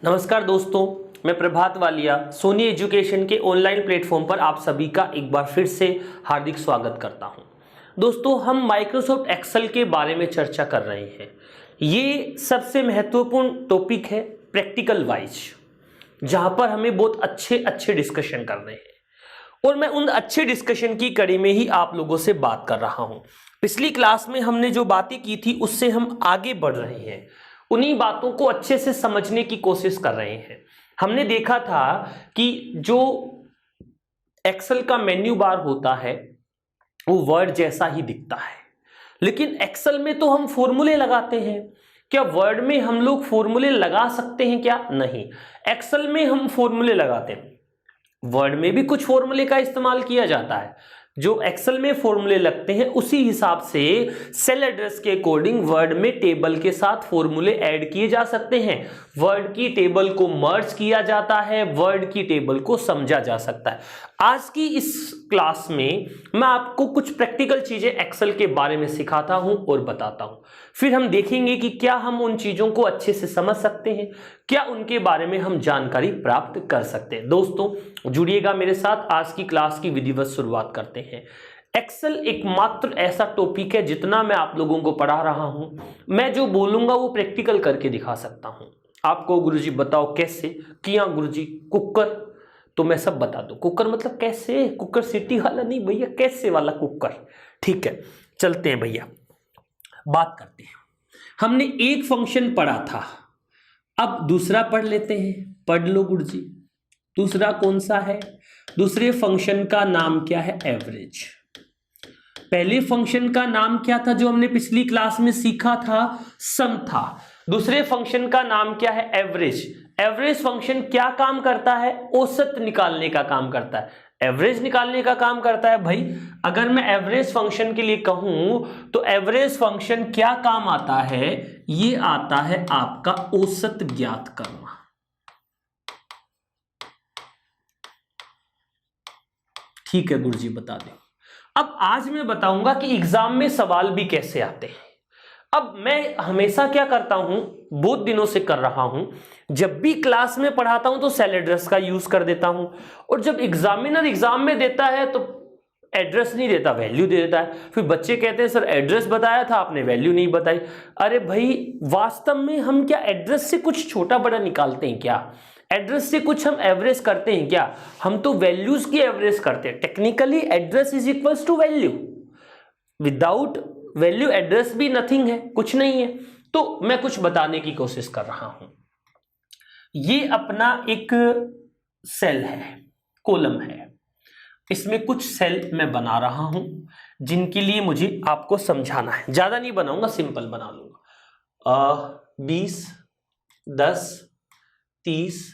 नमस्कार दोस्तों, मैं प्रभात वालिया सोनी एजुकेशन के ऑनलाइन प्लेटफॉर्म पर आप सभी का एक बार फिर से हार्दिक स्वागत करता हूं। दोस्तों, हम माइक्रोसॉफ्ट एक्सेल के बारे में चर्चा कर रहे हैं। ये सबसे महत्वपूर्ण टॉपिक है प्रैक्टिकल वाइज, जहां पर हमें बहुत अच्छे डिस्कशन करने हैं और मैं उन अच्छे डिस्कशन की कड़ी में ही आप लोगों से बात कर रहा हूं। पिछली क्लास में हमने जो बातें की थी उससे हम आगे बढ़ रहे हैं, उन्हीं बातों को अच्छे से समझने की कोशिश कर रहे हैं। हमने देखा था कि जो एक्सेल का मेन्यू बार होता है वो वर्ड जैसा ही दिखता है, लेकिन एक्सेल में तो हम फॉर्मूले लगाते हैं। क्या वर्ड में हम लोग फॉर्मूले लगा सकते हैं? क्या नहीं, एक्सेल में हम फॉर्मूले लगाते हैं। वर्ड में भी कुछ फॉर्मूले का इस्तेमाल किया जाता है। जो एक्सेल में फॉर्मूले लगते हैं उसी हिसाब से सेल एड्रेस के अकॉर्डिंग वर्ड में टेबल के साथ फॉर्मूले ऐड किए जा सकते हैं। वर्ड की टेबल को मर्ज किया जाता है, वर्ड की टेबल को समझा जा सकता है। आज की इस क्लास में मैं आपको कुछ प्रैक्टिकल चीजें एक्सेल के बारे में सिखाता हूं और बताता हूं। फिर हम देखेंगे कि क्या हम उन चीजों को अच्छे से समझ सकते हैं, क्या उनके बारे में हम जानकारी प्राप्त कर सकते हैं। दोस्तों, जुड़िएगा मेरे साथ, आज की क्लास की विधिवत शुरुआत करते हैं। एक्सेल एकमात्र ऐसा टॉपिक है, जितना मैं आप लोगों को पढ़ा रहा हूं, मैं जो बोलूंगा वो प्रैक्टिकल करके दिखा सकता हूं। आपको गुरुजी बताओ कैसे किया? गुरुजी कुकर, तो मैं सब बता दूं। कुकर मतलब कैसे? कुकर सिटी वाला नहीं भैया, कैसे वाला कुकर। ठीक है, चलते हैं भैया, बात करते हैं। हमने एक फंक्शन पढ़ा था, अब दूसरा पढ़ लेते हैं। पढ़ लो गुरुजी। दूसरा कौन सा है? दूसरे फंक्शन का नाम क्या है? एवरेज। पहले फंक्शन का नाम क्या था जो हमने पिछली क्लास में सीखा था? सम था। दूसरे फंक्शन का नाम क्या है? एवरेज। एवरेज फंक्शन क्या काम करता है? औसत निकालने का काम करता है। एवरेज निकालने का काम करता है भाई। अगर मैं एवरेज फंक्शन के लिए कहूं तो एवरेज फंक्शन क्या काम आता है? ये आता है आपका औसत ज्ञात करना। ठीक है गुरुजी, बता दें। अब आज मैं बताऊंगा कि एग्जाम में सवाल भी कैसे आते हैं। अब मैं हमेशा क्या करता हूं, बहुत दिनों से कर रहा हूं, जब भी क्लास में पढ़ाता हूं तो सेल एड्रेस का यूज कर देता हूं, और जब एग्जामिनर एग्जाम में देता है तो एड्रेस नहीं देता, वैल्यू दे देता है। फिर बच्चे कहते हैं सर एड्रेस बताया था आपने, वैल्यू नहीं बताई। अरे भाई, वास्तव में हम क्या एड्रेस से कुछ छोटा बड़ा निकालते हैं क्या? एड्रेस से कुछ हम एवरेज करते हैं क्या? हम तो वैल्यूज की एवरेज करते हैं। Technically address is equals to value. Without value address भी नथिंग है, कुछ नहीं है। तो मैं कुछ बताने की कोशिश कर रहा हूं। ये अपना एक सेल है, कॉलम है। इसमें कुछ सेल मैं बना रहा हूं जिनके लिए मुझे आपको समझाना है। ज्यादा नहीं बनाऊंगा, सिंपल बना लूंगा। 20, 10, 30,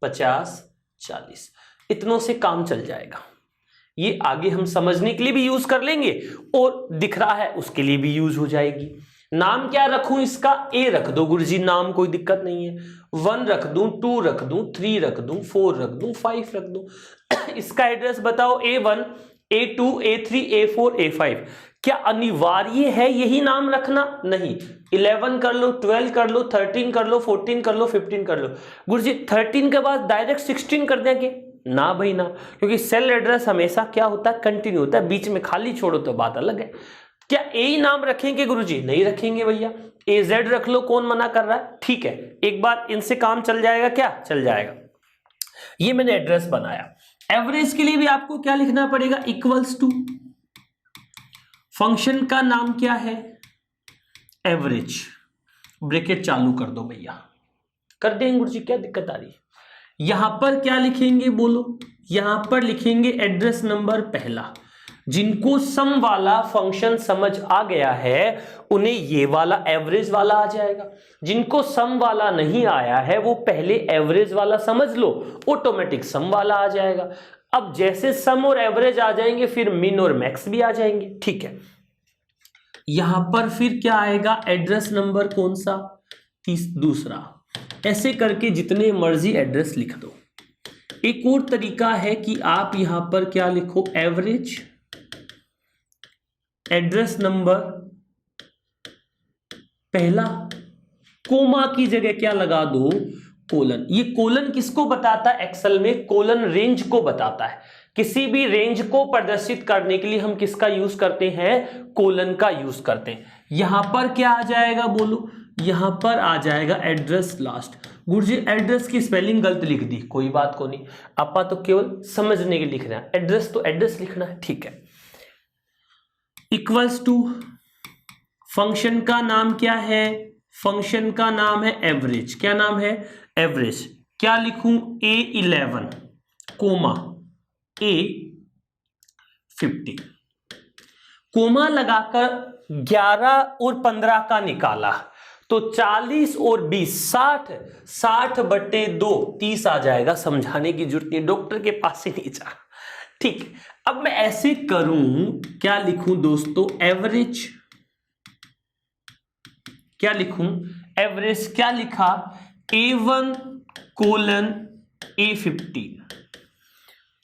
50, 40, इतनों से काम चल जाएगा। ये आगे हम समझने के लिए भी यूज कर लेंगे और दिख रहा है उसके लिए भी यूज हो जाएगी। नाम क्या रखूं इसका? ए रख दो गुरुजी, नाम कोई दिक्कत नहीं है। 1 रख दूं, 2 रख दूं, 3 रख दूं, 4 रख दूं, 5 रख दूं। इसका एड्रेस बताओ। A1, A2, A3, A4, A5। क्या अनिवार्य है यही नाम रखना? नहीं। 11 कर लो, 12 कर लो, 13 कर लो, 14 कर लो, 15 कर लो। गुरुजी 13 के बाद डायरेक्ट 16 कर देंगे? ना भाई ना, क्योंकि सेल एड्रेस हमेशा क्या होता है? कंटिन्यू होता है। बीच में खाली छोड़ो तो बात अलग है। क्या ए ही नाम रखेंगे गुरुजी? नहीं रखेंगे भैया। AZ रख लो, कौन मना कर रहा है? ठीक है, एक बार इनसे काम चल जाएगा। क्या चल जाएगा? ये मैंने एड्रेस बनाया। एवरेज के लिए भी आपको क्या लिखना पड़ेगा? इक्वल्स टू, फंक्शन का नाम क्या है? एवरेज। ब्रैकेट चालू कर दो भैया। कर देंगे गुरुजी, क्या दिक्कत आ रही है? यहां पर क्या लिखेंगे बोलो? यहां पर लिखेंगे एड्रेस नंबर पहला। जिनको सम वाला फंक्शन समझ आ गया है उन्हें ये वाला एवरेज वाला आ जाएगा। जिनको सम वाला नहीं आया है वो पहले एवरेज वाला समझ लो, ऑटोमेटिक सम वाला आ जाएगा। अब जैसे सम और एवरेज आ जाएंगे फिर मिन और मैक्स भी आ जाएंगे। ठीक है, यहां पर फिर क्या आएगा? एड्रेस नंबर कौन सा? दूसरा। ऐसे करके जितने मर्जी एड्रेस लिख दो। एक और तरीका है कि आप यहां पर क्या लिखो? एवरेज, एड्रेस नंबर पहला, कोमा की जगह क्या लगा दो? कोलन। ये कोलन किसको बताता है एक्सेल में? कोलन रेंज को बताता है। किसी भी रेंज को प्रदर्शित करने के लिए हम किसका यूज करते हैं? कोलन का यूज करते हैं। यहां पर क्या आ जाएगा बोलो? यहां पर आ जाएगा एड्रेस लास्ट। गुरुजी एड्रेस की स्पेलिंग गलत लिख दी, कोई बात को नहीं, आपा तो केवल समझने के लिख रहे हैं। एड्रेस तो एड्रेस लिखना है, ठीक है। इक्वल्स टू, फंक्शन का नाम क्या है? फंक्शन का नाम है एवरेज। क्या नाम है? एवरेज। क्या लिखूं? A11 कोमा A15, कोमा लगाकर 11 और 15 का निकाला तो 40 और 20 60, 60/2 30 आ जाएगा। समझाने की जरूरत नहीं, डॉक्टर के पास ही नहीं जा। ठीक, अब मैं ऐसे करूं, क्या लिखूं दोस्तों? एवरेज। क्या लिखूं? एवरेज। क्या लिखा? A1 colon A15,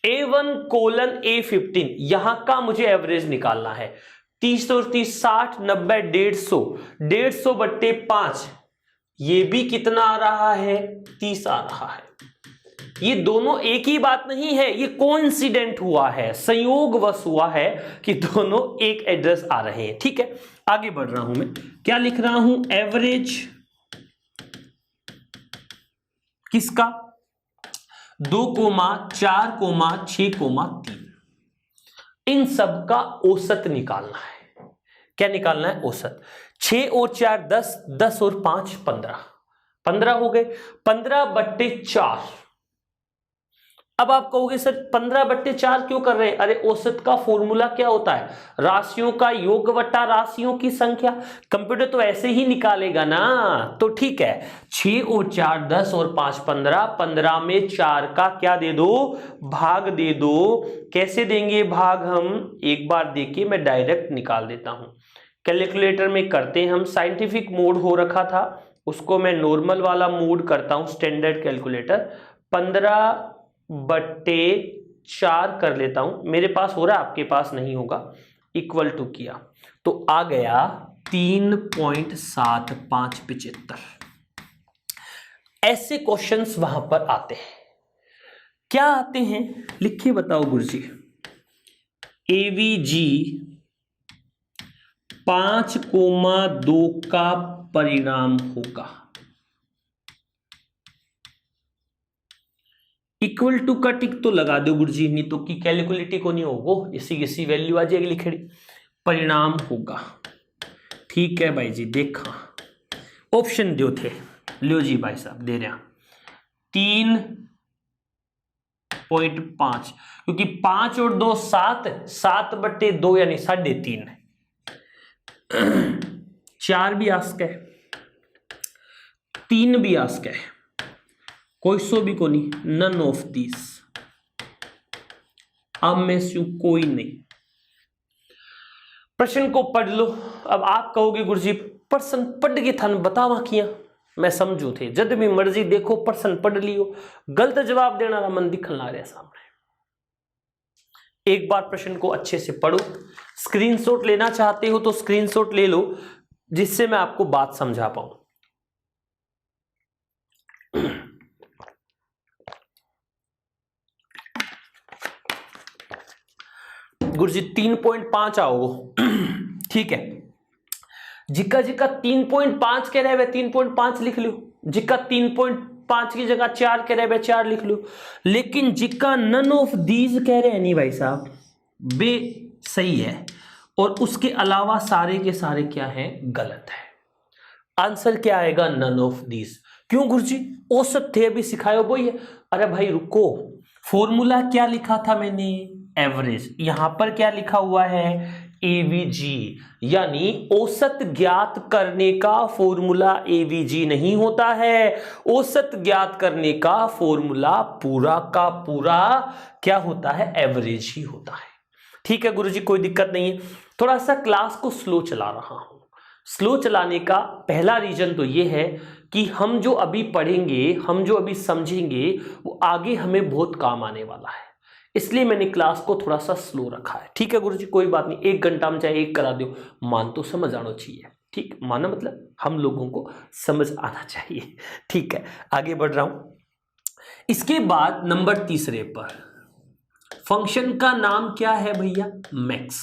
A1 colon A15, यहां का मुझे एवरेज निकालना है। 30 और 30 60, 90, 150, 150/5, ये भी कितना आ रहा है? 30 आ रहा है। ये दोनों एक ही बात नहीं है, ये कोइंसिडेंट हुआ है, संयोगवश हुआ है कि दोनों एक एड्रेस आ रहे हैं। ठीक है, आगे बढ़ रहा हूं मैं। क्या लिख रहा हूं? एवरेज किसका? 2,4,6,3, इन सब का औसत निकालना है। क्या निकालना है? औसत। 6 और 4 10, 10 और 5 15, 15 हो गए। 15/4। अब आप कहोगे सर 15/4 क्यों कर रहे हैं? अरे औसत का फॉर्मूला क्या होता है? राशियों का योग वटा राशियों की संख्या। कंप्यूटर तो ऐसे ही निकालेगा ना। तो ठीक है, 6 और 4 10 और 5 15, 15 में 4 का क्या दे दो? भाग दे दो। कैसे देंगे भाग? हम एक बार देखिए, मैं डायरेक्ट निकाल देता हूं। कैलकुलेटर में करते हैं हम। साइंटिफिक मोड हो रखा था, उसको मैं नॉर्मल वाला मोड करता हूं, स्टैंडर्ड कैलकुलेटर। 15/4 कर लेता हूं, मेरे पास हो रहा है, आपके पास नहीं होगा। इक्वल टू किया तो आ गया 3.7575। ऐसे क्वेश्चंस वहां पर आते हैं। क्या आते हैं लिखिए, बताओ गुरुजी। AVG 5,2 का परिणाम होगा। इक्वल टू का टिक तो लगा दो गुरुजी, नहीं तो की कैलकुलेटी को नहीं होगा, इसी किसी वैल्यू आ जाएगी लिखेड़ी। परिणाम होगा। ठीक है भाई जी, देखा ऑप्शन दो थे, लो जी भाई साहब दे रहे हैं 3.5, क्योंकि 5 और 2 7, 7/2 यानी 3.5। 4 भी आस्क है, 3 भी आस्क है, कोई सो भी को नहीं, नन ऑफ दिस। अब में से कोई नहीं। प्रश्न को पढ़ लो। अब आप कहोगे गुरुजी प्रश्न पढ़ के थान बतावा किया, मैं समझू थे जब भी मर्जी देखो प्रश्न पढ़ लियो, गलत जवाब देना ना मन दिखन ला रहा सामने। एक बार प्रश्न को अच्छे से पढ़ो। स्क्रीनशॉट लेना चाहते हो तो स्क्रीनशॉट ले लो, जिससे मैं आपको बात समझा पाऊं। गुरुजी 3.5 आओ। ठीक है, जिका जिका 3.5 कह रहे 3.5 लिख लो, जिका 3.5 की जगह 4 कह रहे 4 लिख लो, लेकिन जिका नन ऑफ दीज कह रहे हैं नहीं भाई साहब, बे सही है, और उसके अलावा सारे के सारे क्या है? गलत है। आंसर क्या आएगा? None of these. क्यों गुरुजी? औसत थे अभी सिखाओ वो ही है। अरे भाई रुको, फॉर्मूला क्या लिखा था मैंने? एवरेज। यहां पर क्या लिखा हुआ है? AVG, यानी औसत ज्ञात करने का फॉर्मूला AVG नहीं होता है। औसत ज्ञात करने का फॉर्मूला पूरा का पूरा क्या होता है? एवरेज ही होता है। ठीक है गुरुजी, कोई दिक्कत नहीं है। थोड़ा सा क्लास को स्लो चला रहा हूं। स्लो चलाने का पहला रीजन तो यह है कि हम जो अभी पढ़ेंगे, हम जो अभी समझेंगे, वो आगे हमें बहुत काम आने वाला है, इसलिए मैंने क्लास को थोड़ा सा स्लो रखा है। ठीक है गुरुजी, कोई बात नहीं, 1 घंटा में चाहे 1 करा दो, मान तो समझ आना चाहिए। ठीक, माना मतलब हम लोगों को समझ आना चाहिए। ठीक है, आगे बढ़ रहा हूं। इसके बाद नंबर तीसरे पर फंक्शन का नाम क्या है भैया? मैक्स।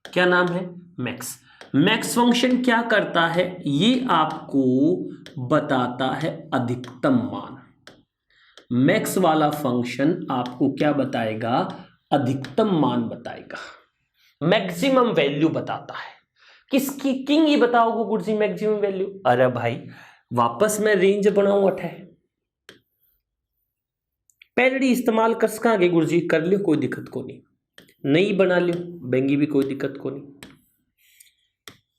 क्या नाम है? मैक्स। मैक्स फंक्शन क्या करता है? ये आपको बताता है अधिकतम मान। मैक्स वाला फंक्शन आपको क्या बताएगा? अधिकतम मान बताएगा, मैक्सिमम वैल्यू बताता है। किसकी किंग ये बताओगे गुरुजी मैक्सिमम वैल्यू? अरे भाई वापस मैं रेंज बनाऊं अठे पैरडी इस्तेमाल कर सकांगे गुरुजी, कर लियो कोई दिक्कत को नहीं बना लियो बेंगी भी कोई दिक्कत को नहीं।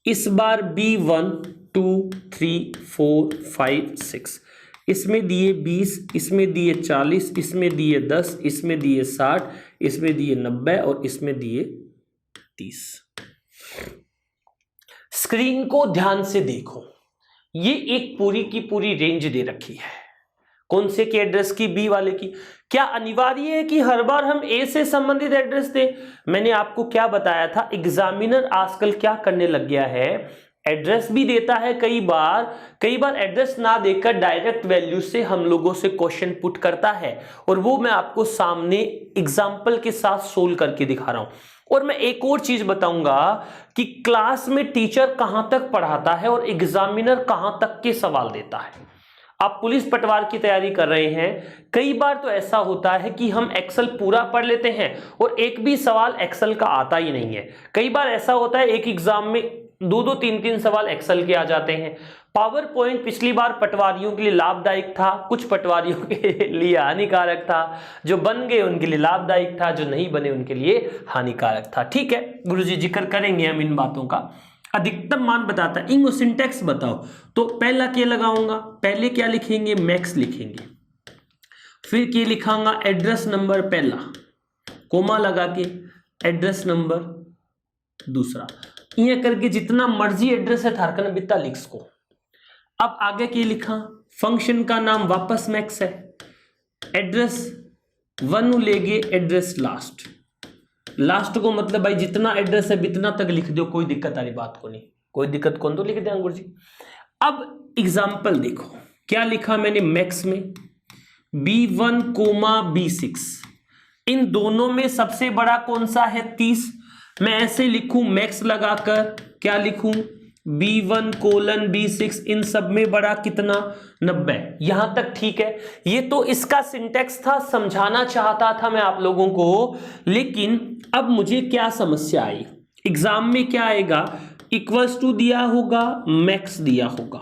इस बार B1 2 3 4 5 6 इसमें दिए 20, इसमें दिए 40, इसमें दिए 10, इसमें दिए 60, इसमें दिए 90 और इसमें दिए 30। स्क्रीन को ध्यान से देखो, ये एक पूरी की पूरी रेंज दे रखी है। कौन से के एड्रेस की? बी वाले की। क्या अनिवार्य है कि हर बार हम ए से संबंधित एड्रेस दें? मैंने आपको क्या बताया था, एग्जामिनर आजकल क्या करने लग गया है, एड्रेस भी देता है कई बार एड्रेस ना देकर डायरेक्ट वैल्यू से हम लोगों से क्वेश्चन पुट करता है, और वो मैं आपको सामने एग्जाम्पल के साथ सोल्व करके दिखा रहा हूं। और मैं एक और चीज बताऊंगा कि क्लास में टीचर कहां तक पढ़ाता है और एग्जामिनर कहां तक के सवाल देता है। आप पुलिस पटवार की तैयारी कर रहे हैं, कई बार तो ऐसा होता है कि हम एक्सेल पूरा पढ़ लेते हैं और एक भी सवाल एक्सेल का आता ही नहीं है। कई बार ऐसा होता है एक एग्जाम में 2-2 3-3 सवाल एक्सेल के आ जाते हैं। पावर पॉइंट पिछली बार पटवारियों के लिए लाभदायक था, कुछ पटवारियों के लिए हानिकारक था। जो बन गए उनके लिए लाभदायक था, जो नहीं बने उनके लिए हानिकारक था। ठीक है गुरुजी, जिक्र करेंगे हम इन बातों का। अधिकतम मान बताता है, इंगो सिंटेक्स बताओ। तो पहला क्या लगाऊंगा? पहले क्या लिखेंगे? मैक्स लिखेंगे। फिर क्या लिखाऊंगा? एड्रेस नंबर पहला, कोमा लगा के एड्रेस नंबर दूसरा, ये करके जितना मर्जी एड्रेस है थारकन बिता लिख सको। अब आगे क्या लिखा? फंक्शन का नाम वापस मैक्स है, एड्रेस 1 लेगे, एड्रेस लास्ट को मतलब भाई जितना एड्रेस है बितना तक लिख दो, कोई दिक्कत वाली बात को नहीं, कोई दिक्कत कौन तो लिख दे अंकुर जी। अब एग्जाम्पल देखो क्या लिखा मैंने मैक्स में, B1, B6, इन दोनों में सबसे बड़ा कौन सा है? 30। मैं ऐसे लिखूं मैक्स लगाकर, क्या लिखूं? B1, B6, इन सब में बड़ा कितना? 90। यहां तक ठीक है। ये तो इसका सिंटेक्स था, समझाना चाहता था मैं आप लोगों को। लेकिन अब मुझे क्या समस्या आई, एग्जाम में क्या आएगा? इक्वल्स टू दिया होगा, मैक्स दिया होगा।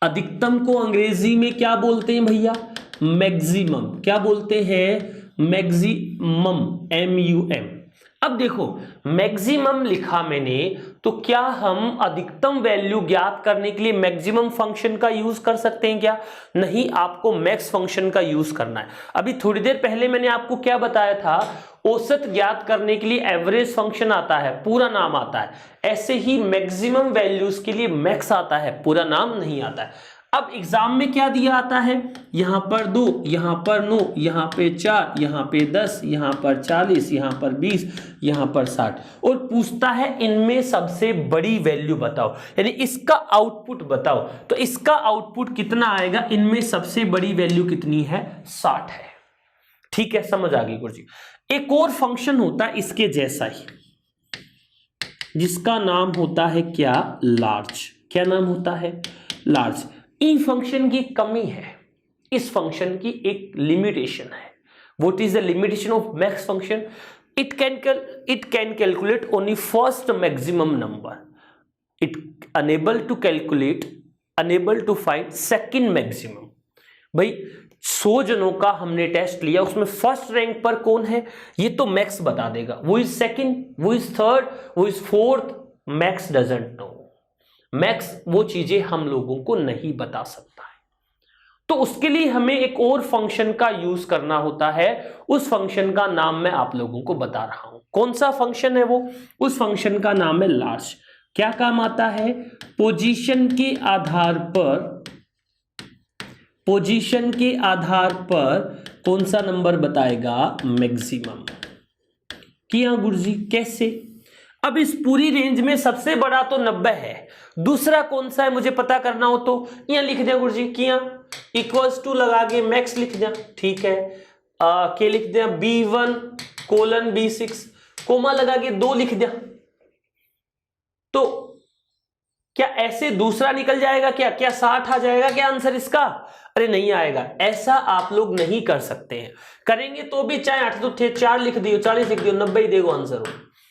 अधिकतम को अंग्रेजी में क्या बोलते हैं भैया? मैक्सिमम। क्या बोलते हैं? Maximum, MUM। अब देखो मैक्सिमम लिखा मैंने, तो क्या हम अधिकतम वैल्यू ज्ञात करने के लिए मैक्सिमम फंक्शन का यूज कर सकते हैं क्या? नहीं, आपको मैक्स फंक्शन का यूज करना है। अभी थोड़ी देर पहले मैंने आपको क्या बताया था, औसत ज्ञात करने के लिए एवरेज फंक्शन आता है, पूरा नाम आता है। ऐसे ही मैक्सिमम वैल्यूज के लिए मैक्स आता है, पूरा नाम नहीं आता है। अब एग्जाम में क्या दिया आता है? यहां पर 2, यहां पर 9, यहां पे 4, यहां पे 10, यहां पर 40, यहां पर 20, यहां पर 60, और पूछता है इनमें सबसे बड़ी वैल्यू बताओ, यानी इसका आउटपुट बताओ। तो इसका आउटपुट कितना आएगा? इनमें सबसे बड़ी वैल्यू कितनी है? 60 है। ठीक है, समझ आ गई गुरुजी। एक और फंक्शन होता है इसके जैसा ही, जिसका नाम होता है क्या? लार्ज। क्या नाम होता है? लार्ज। इन फंक्शन की कमी है, इस फंक्शन की एक लिमिटेशन है। What is the limitation of max function? It can calculate only first maximum number, it unable to find second maximum. भाई 100 जनों का हमने टेस्ट लिया, उसमें फर्स्ट रैंक पर कौन है ये तो मैक्स बता देगा, वो इज सेकंड, वो इज थर्ड, वो is fourth, max doesn't know. Max वो चीजें हम लोगों को नहीं बता सकता है। तो उसके लिए हमें एक और फंक्शन का यूज करना होता है। उस फंक्शन का नाम मैं आप लोगों को बता रहा हूं। कौन सा फंक्शन है वो? उस फंक्शन का नाम है लार्ज। क्या काम आता है? पोजीशन के आधार पर कौन सा नंबर बताएगा? मैक्सिमम। किया गुरुजी, कैसे? अब इस पूरी रेंज में सबसे बड़ा तो 90 है, दूसरा कौन सा है मुझे पता करना हो तो यहाँ लिख दिया गुरुजी, किया इक्वल्स टू लगा के मैक्स लिख दिया, ठीक है, के लिख दिया B1 कोलन B6 कोमा लगा के 2 लिख दिया। तो क्या ऐसे दूसरा निकल जाएगा, क्या क्या 60 आ जाएगा क्या आंसर इसका? अरे नहीं आएगा, ऐसा आप लोग नहीं कर सकते हैं। करेंगे तो भी चाहे 8 तो थे 4 लिख दियो, 40 लिख दियो, 90 ही देगा आंसर हो।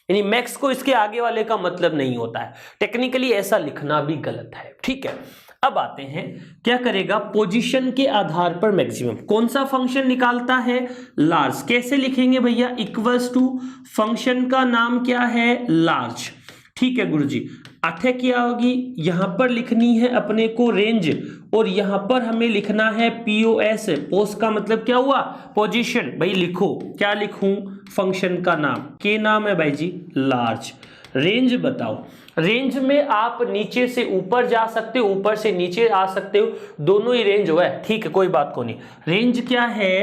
यानी मैक्स को इसके आगे वाले का मतलब नहीं होता है, टेक्निकली ऐसा लिखना भी गलत है, ठीक है। अब आते हैं क्या करेगा, पोजीशन के आधार पर मैक्सिमम कौन सा फंक्शन निकालता है, लार्ज। कैसे लिखेंगे भैया, इक्वल्स टू फंक्शन का नाम क्या है, लार्ज, ठीक है गुरुजी। अठे क्या होगी, यहां पर लिखनी है अपने को रेंज, और यहां पर हमें लिखना है POS। पोस्ट का मतलब क्या हुआ, पोजीशन। भाई लिखो, क्या लिखूं, फंक्शन का नाम, के नाम है भाई जी लार्ज। रेंज बताओ, रेंज में आप नीचे से ऊपर जा सकते हो, ऊपर से नीचे आ सकते हो, दोनों ही रेंज हुआ है, ठीक है, कोई बात को नहीं। रेंज क्या है,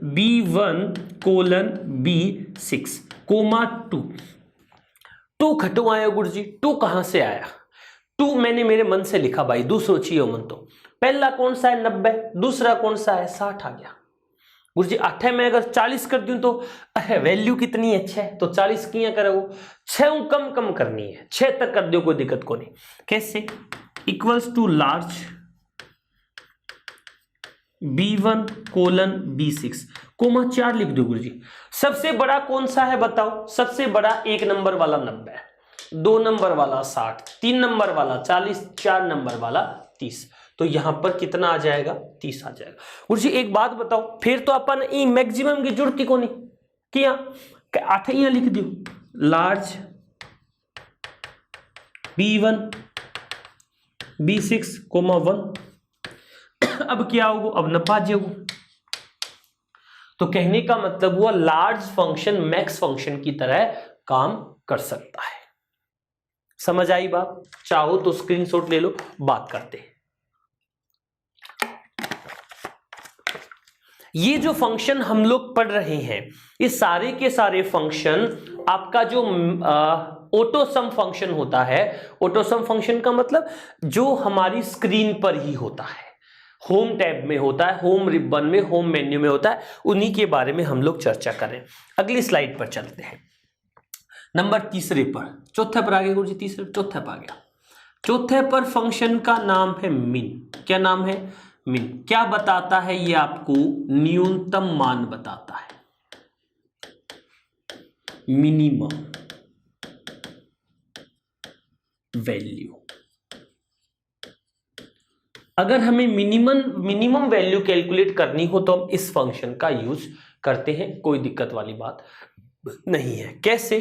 B1 कोलन B6 कोमा 2। 2 खटवाया गुरुजी, 2 कहां से आया, 2 मैंने मेरे मन से लिखा भाई, दूसरो चाहिए मन तो। पहला कौन सा है 90, दूसरा कौन सा है 60 आ गया गुरुजी। 8 में अगर 40 कर दूं तो वैल्यू कितनी है 6, तो 40 किया करो, 6 कम कम करनी है, 6 तक कर दो कोई दिक्कत को नहीं। कैसे, equals to large B1 colon B6 comma 4 लिख दो गुरुजी। सबसे बड़ा कौन सा है बताओ, सबसे बड़ा 1 नंबर वाला 90, 2 नंबर वाला 60, 3 नंबर वाला 40, 4 नंबर वाला 30। तो यहां पर कितना आ जाएगा, 30 आ जाएगा गुरुजी। एक बात बताओ, फिर तो अपन ई मैक्सिमम की जरूरत को नहीं किया, 8 यहाँ लिख दियो, लार्ज B1 B6 कोमा 1। अब क्या होगा, अब नपा जेगो। तो कहने का मतलब हुआ लार्ज फंक्शन मैक्स फंक्शन की तरह काम कर सकता है। समझ आई बात, चाहो तो स्क्रीनशॉट ले लो, बात करते हैं। ये जो फंक्शन हम लोग पढ़ रहे हैं, ये सारे के सारे फंक्शन आपका जो ऑटो सम फंक्शन होता है, ऑटो सम फंक्शन का मतलब जो हमारी स्क्रीन पर ही होता है, होम टैब में होता है, होम रिबन में, होम मेन्यू में होता है, उन्हीं के बारे में हम लोग चर्चा करें। अगली स्लाइड पर चलते हैं, नंबर तीसरे पर, चौथे पर आ गया गुरुजी, तीसरे चौथे पर आ गया। चौथे पर फंक्शन का नाम है मिन। क्या नाम है, मिन। क्या बताता है ये आपको, न्यूनतम मान बताता है, मिनिमम वैल्यू। अगर हमें मिनिमम वैल्यू कैलकुलेट करनी हो तो हम इस फंक्शन का यूज करते हैं, कोई दिक्कत वाली बात नहीं है। कैसे,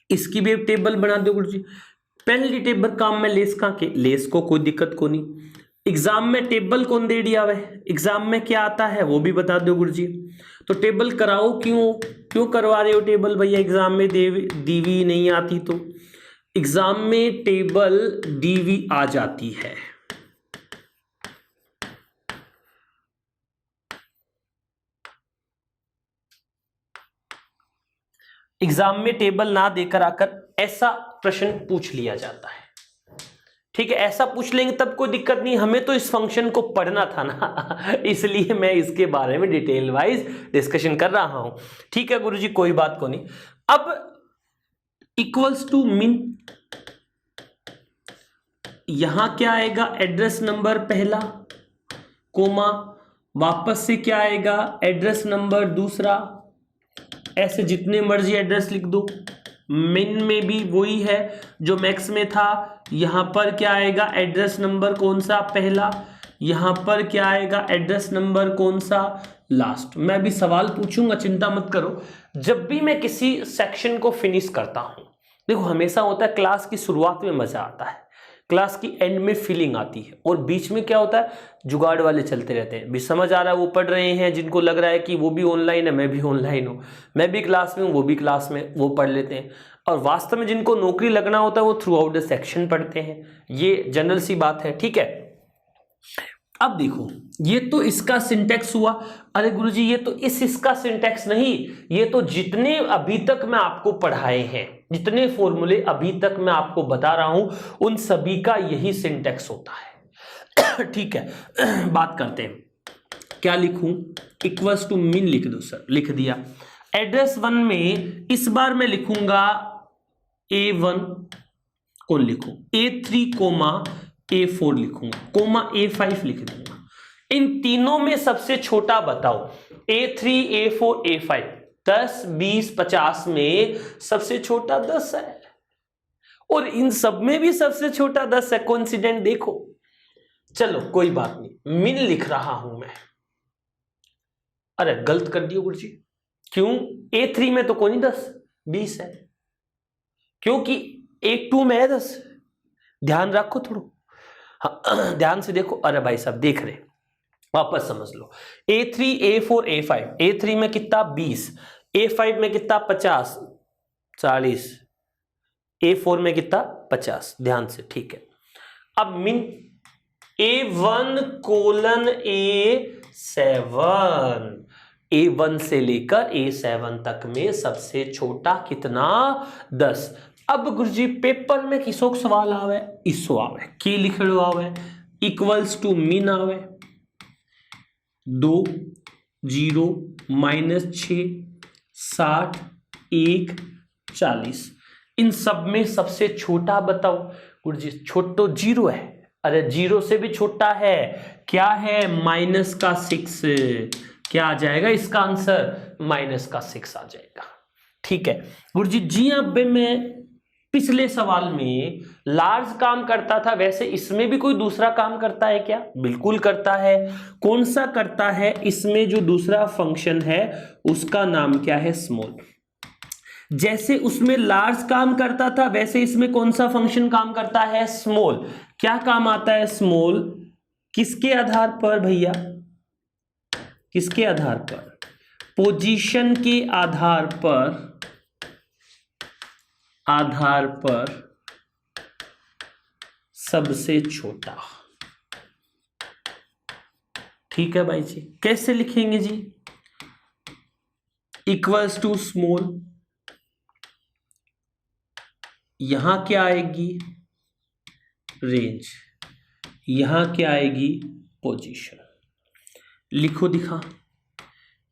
इसकी भी टेबल बना दो गुरुजी। पहली टेबल काम में लेस का के, लेस को कोई दिक्कत को नहीं। एग्जाम में टेबल कौन दे दिया है, एग्जाम में क्या आता है वो भी बता दो गुरुजी। तो टेबल कराओ, क्यों करवा रहे हो टेबल भैया, एग्जाम में दीवी नहीं आती तो। एग्जाम में टेबल डीवी आ जाती है, एग्जाम में टेबल ना देकर आकर ऐसा प्रश्न पूछ लिया जाता है, ठीक है। ऐसा पूछ लेंगे तब कोई दिक्कत नहीं, हमें तो इस फंक्शन को पढ़ना था ना इसलिए मैं इसके बारे में डिटेल वाइज डिस्कशन कर रहा हूं, ठीक है गुरुजी, कोई बात को नहीं। अब इक्वल्स टू मिन, यहां क्या आएगा, एड्रेस नंबर पहला कोमा, वापस से क्या आएगा, एड्रेस नंबर दूसरा, ऐसे जितने मर्जी एड्रेस लिख दो। मिन में भी वही है जो मैक्स में था, यहां पर क्या आएगा, एड्रेस नंबर कौन सा, पहला, यहां पर क्या आएगा, एड्रेस नंबर कौन सा, लास्ट। मैं भी सवाल पूछूंगा, चिंता मत करो। जब भी मैं किसी सेक्शन को फिनिश करता हूं, देखो हमेशा होता है क्लास की शुरुआत में मजा आता है, क्लास की एंड में फीलिंग आती है, और बीच में क्या होता है, जुगाड़ वाले चलते रहते हैं। भी समझ आ रहा है, वो पढ़ रहे हैं, जिनको लग रहा है कि वो भी ऑनलाइन है, मैं भी ऑनलाइन हूँ, मैं भी क्लास में हूँ, वो भी क्लास में, वो पढ़ लेते हैं। और वास्तव में जिनको नौकरी लगना होता है वो थ्रू आउट द सेक्शन पढ़ते हैं, ये जनरल सी बात है, ठीक है। अब देखो, ये तो इसका सिंटेक्स हुआ। अरे गुरुजी ये तो इसका सिंटेक्स नहीं, ये तो जितने अभी तक मैं आपको पढ़ाए हैं, जितने फॉर्मूले अभी तक मैं आपको बता रहा हूं, उन सभी का यही सिंटेक्स होता है। ठीक है, बात करते हैं। क्या लिखूं? इक्वल्स टू मीन लिख दो सर। लिख दिया। एड्रेस 1 में इस बार मैं लिखूंगा A1 को लिखूं, A3 कोमा A4 लिखूंगा, कोमा A5 लिख दूंगा। इन तीनों में सबसे छोटा बताओ। A3 A4 A5, 10 20 50 में सबसे छोटा 10 है, और इन सब में भी सबसे छोटा 10 है। कोइंसिडेंट देखो। चलो कोई बात नहीं, मिन लिख रहा हूं मैं। अरे गलत कर दियो गुरुजी। क्यों? A3 में तो कोई नहीं 10 20 है, क्योंकि A2 में है 10। ध्यान रखो थोड़ा, हाँ, ध्यान से देखो। अरे भाई साहब देख रहे, वापस समझ लो। A3 A4 A5, A3 में कितना 20, A5 में कितना 50 40, A4 में कितना 50। ध्यान से, ठीक है। अब मिन A1 कोलन A7, A1 से लेकर A7 तक में सबसे छोटा कितना 10। अब गुरुजी पेपर में किसो सवाल आवे, इसो आवे की लिखड़ो आवे, इक्वल्स टू मीन आवे 2 0 -6 60 1 40। इन सब में सबसे छोटा बताओ गुरुजी। छोटो 0 है। अरे 0 से भी छोटा है, क्या है? -6। क्या आ जाएगा इसका आंसर? -6 आ जाएगा। ठीक है गुरुजी। जी अब मैं पिछले सवाल में लार्ज काम करता था, वैसे इसमें भी कोई दूसरा काम करता है क्या? बिल्कुल करता है। कौन सा करता है? इसमें जो दूसरा फंक्शन है उसका नाम क्या है? स्मॉल। जैसे उसमें लार्ज काम करता था, वैसे इसमें कौन सा फंक्शन काम करता है? स्मॉल। क्या काम आता है स्मॉल? किसके आधार पर भैया? किसके आधार पर? पोजीशन के आधार पर सबसे छोटा। ठीक है भाई जी। कैसे लिखेंगे जी? इक्वल्स टू स्मॉल, यहां क्या आएगी? रेंज। यहां क्या आएगी? पोजीशन। लिखो दिखा।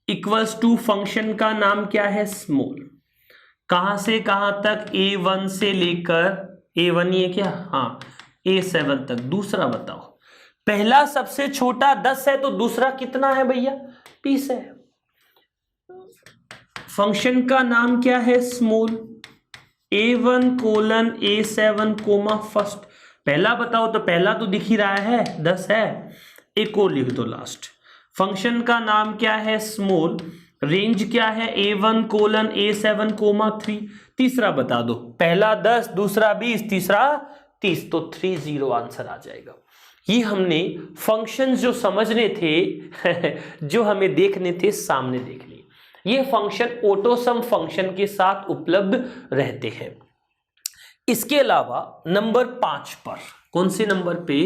इक्वल्स टू फंक्शन का नाम क्या है? स्मॉल। कहां से कहां तक? A1 से लेकर A1 ये क्या? हाँ, A7 तक। दूसरा बताओ। पहला सबसे छोटा 10 है, तो दूसरा कितना है भैया? 20 है। फंक्शन का नाम क्या है? Small. A1 colon A7 comma first. पहला बताओ, तो पहला तो दिख ही रहा है 10 है। एक और लिख दो लास्ट। फंक्शन का नाम क्या है? स्मॉल। रेंज क्या है? A1 colon A7 coma 3। तीसरा बता दो। पहला 10, दूसरा 20, तीसरा 30, तो 30 आंसर आ जाएगा। ये हमने फंक्शंस जो समझने थे जो हमें देखने थे, सामने देख लिए। ये फंक्शन ऑटोसम फंक्शन के साथ उपलब्ध रहते हैं। इसके अलावा नंबर 5 पर, कौन से नंबर पे?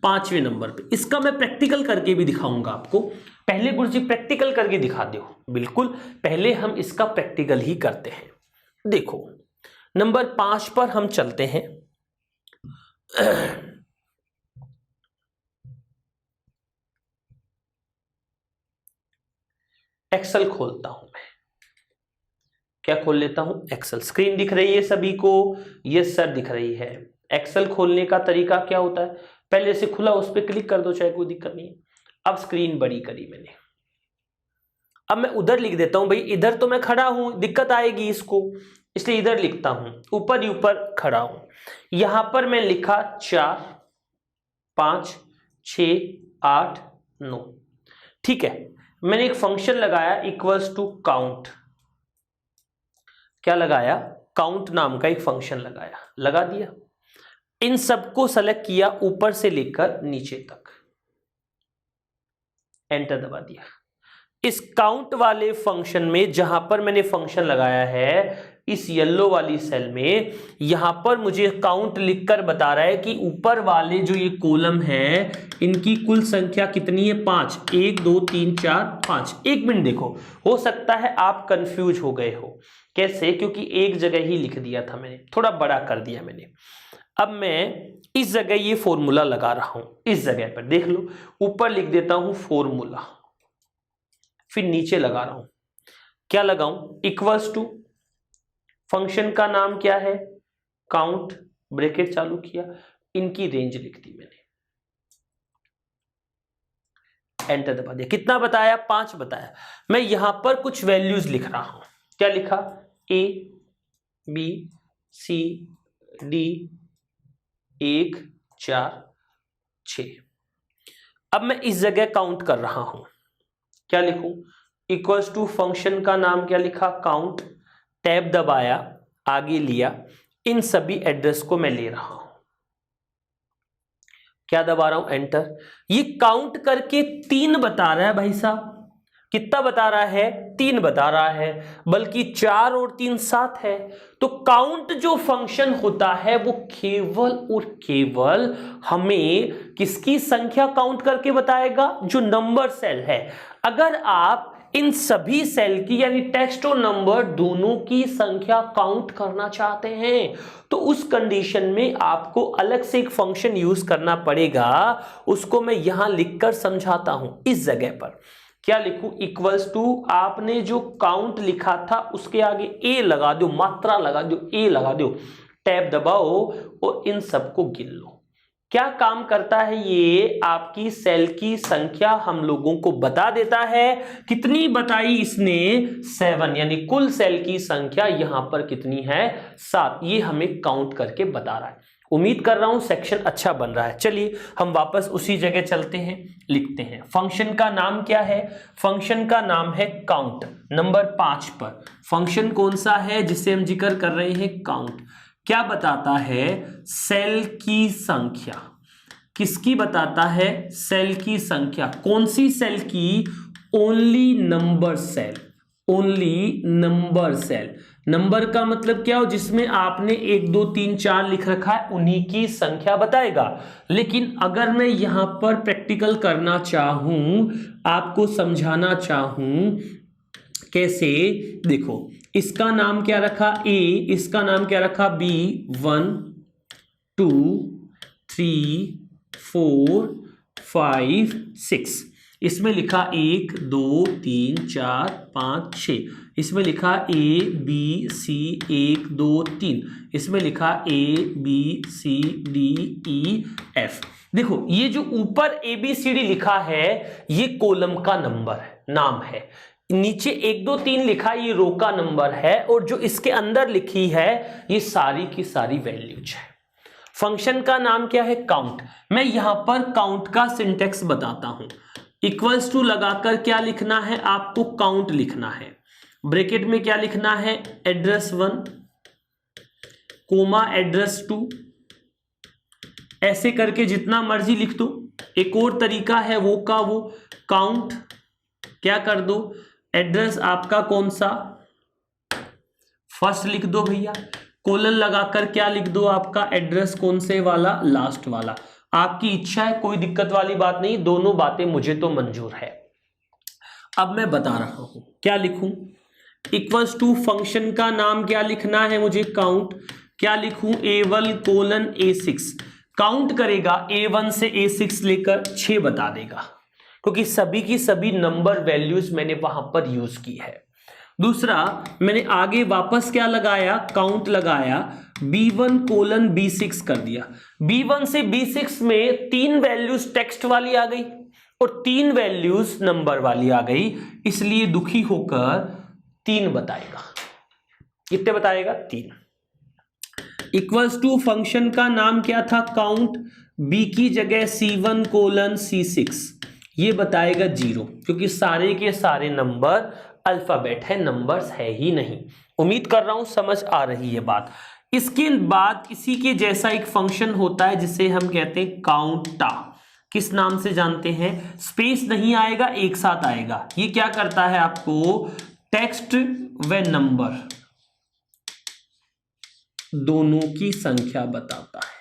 5वें नंबर पे। इसका मैं प्रैक्टिकल करके भी दिखाऊंगा आपको। पहले गुरुजी प्रैक्टिकल करके दिखा दो। बिल्कुल, पहले हम इसका प्रैक्टिकल ही करते हैं। देखो नंबर 5 पर हम चलते हैं। एक्सेल खोलता हूं मैं। क्या खोल लेता हूं? एक्सेल। स्क्रीन दिख रही है सभी को? यस सर दिख रही है। एक्सेल खोलने का तरीका क्या होता है? पहले से खुला उस पर क्लिक कर दो, चाहे कोई दिक्कत नहीं है। अब स्क्रीन बड़ी करी मैंने। अब मैं उधर लिख देता हूं भाई, इधर तो मैं खड़ा हूं, दिक्कत आएगी इसको, इसलिए इधर लिखता हूं। ऊपर ही ऊपर खड़ा हूं। यहां पर मैं लिखा 4 5 6 8 9। ठीक है, मैंने एक फंक्शन लगाया इक्वल्स टू काउंट। क्या लगाया? काउंट नाम का एक फंक्शन लगाया। लगा दिया। इन सबको सेलेक्ट किया ऊपर से लेकर नीचे तक, एंटर दबा दिया। इस काउंट वाले फंक्शन में जहां पर मैंने फंक्शन लगाया है, इस येलो वाली सेल में यहां पर मुझे काउंट लिखकर बता रहा है कि ऊपर वाले जो ये कॉलम है इनकी कुल संख्या कितनी है, 5। 1 2 3 4 5। एक मिनट देखो, हो सकता है आप कंफ्यूज हो गए हो। कैसे? क्योंकि एक जगह ही लिख दिया था मैंने, थोड़ा बड़ा कर दिया मैंने। अब मैं इस जगह ये फॉर्मूला लगा रहा हूं, इस जगह पर देख लो, ऊपर लिख देता हूं फॉर्मूला, फिर नीचे लगा रहा हूं, क्या लगाऊं, इक्वल्स टू, फंक्शन का नाम क्या है, काउंट, ब्रैकेट चालू किया, इनकी रेंज लिख दी मैंने, एंटर दबा दिया। कितना बताया? 5 बताया। मैं यहां पर कुछ वैल्यूज लिख रहा हूं, क्या लिखा, ए बी सी डी 1 4 6। अब मैं इस जगह काउंट कर रहा हूं, क्या लिखूं, इक्वल्स टू, फंक्शन का नाम क्या लिखा, काउंट, टैब दबाया, आगे लिया, इन सभी एड्रेस को मैं ले रहा हूं, क्या दबा रहा हूं, एंटर। ये काउंट करके 3 बता रहा है भाई साहब, कितना बता रहा है, 3 बता रहा है, बल्कि 4 और 3 7 है। तो काउंट जो फंक्शन होता है वो केवल और केवल हमें किसकी संख्या काउंट करके बताएगा, जो नंबर सेल है। अगर आप इन सभी सेल की यानी टेक्स्ट और नंबर दोनों की संख्या काउंट करना चाहते हैं तो उस कंडीशन में आपको अलग से एक फंक्शन यूज करना पड़ेगा, उसको मैं यहां लिखकर समझाता हूं। इस जगह पर क्या लिखूं, इक्वल्स टू, आपने जो काउंट लिखा था उसके आगे ए लगा दो, मात्रा लगा दो, ए लगा दो, टैब दबाओ और इन सबको गिन लो। क्या काम करता है ये, आपकी सेल की संख्या हम लोगों को बता देता है। कितनी बताई इसने, 7, यानी कुल सेल की संख्या यहां पर कितनी है, 7। ये हमें काउंट करके बता रहा है। उम्मीद कर रहा हूं सेक्शन अच्छा बन रहा है। चलिए हम वापस उसी जगह चलते हैं, लिखते हैं। फंक्शन का नाम क्या है, फंक्शन का नाम है काउंट। नंबर 5 पर फंक्शन कौन सा है जिसे हम जिक्र कर रहे हैं, काउंट। क्या बताता है, सेल की संख्या। किसकी बताता है, सेल की संख्या। कौन सी सेल की, only number cell, only number cell. Number का मतलब क्या हो, जिसमें आपने 1 2 3 4 लिख रखा है उन्हीं की संख्या बताएगा। लेकिन अगर मैं यहां पर प्रैक्टिकल करना चाहूं, आपको समझाना चाहूं, कैसे, देखो इसका नाम क्या रखा, ए, इसका नाम क्या रखा, बी। 1 2 3 4 5 6, इसमें लिखा 1 2 3 4 5 6, इसमें लिखा ए बी सी 1 2 3, इसमें लिखा A B C D E F. देखो ये जो ऊपर ए बी सी डी लिखा है ये कॉलम का नंबर है, नाम है। नीचे 1 2 3 लिखा ये रो का नंबर है, और जो इसके अंदर लिखी है ये सारी की सारी वैल्यूज है। फंक्शन का नाम क्या है, काउंट। मैं यहां पर काउंट का सिंटेक्स बताता हूं। इक्वल्स टू लगाकर क्या लिखना है आपको, काउंट लिखना है। ब्रैकेट में क्या लिखना है, एड्रेस 1 कोमा एड्रेस 2, ऐसे करके जितना मर्जी लिख दो। एक और तरीका है वो का वो, काउंट क्या कर दो, एड्रेस आपका कौन सा, फर्स्ट लिख दो भैया, कोलन लगाकर क्या लिख दो, आपका एड्रेस कौन से वाला, लास्ट वाला। आपकी इच्छा है, कोई दिक्कत वाली बात नहीं, दोनों बातें मुझे तो मंजूर है। अब मैं बता रहा हूं क्या लिखूं, इक्वल्स टू, फंक्शन का नाम क्या लिखना है मुझे, काउंट। क्या लिखूं, A1 कोलन A6। काउंट करेगा A1 से A6 लेकर 6 बता देगा, क्योंकि सभी की सभी नंबर वैल्यूज मैंने वहां पर यूज की है। दूसरा, मैंने आगे वापस क्या लगाया, काउंट लगाया, B1 कोलन B6 कर दिया। B1 से B6 में 3 वैल्यूज टेक्स्ट वाली आ गई और 3 वैल्यूज नंबर वाली आ गई, इसलिए दुखी होकर 3 बताएगा। कितने बताएगा, 3। इक्वल्स टू, फंक्शन का नाम क्या था, काउंट। B की जगह C1 कोलन C6, ये बताएगा 0, क्योंकि सारे के सारे नंबर अल्फाबेट है, नंबर्स है ही नहीं। उम्मीद कर रहा हूं समझ आ रही है बात। इसके बाद इसी के जैसा एक फंक्शन होता है जिसे हम कहते हैं काउंटा। किस नाम से जानते हैं, स्पेस नहीं आएगा, एक साथ आएगा। ये क्या करता है, आपको टेक्स्ट व नंबर दोनों की संख्या बताता है।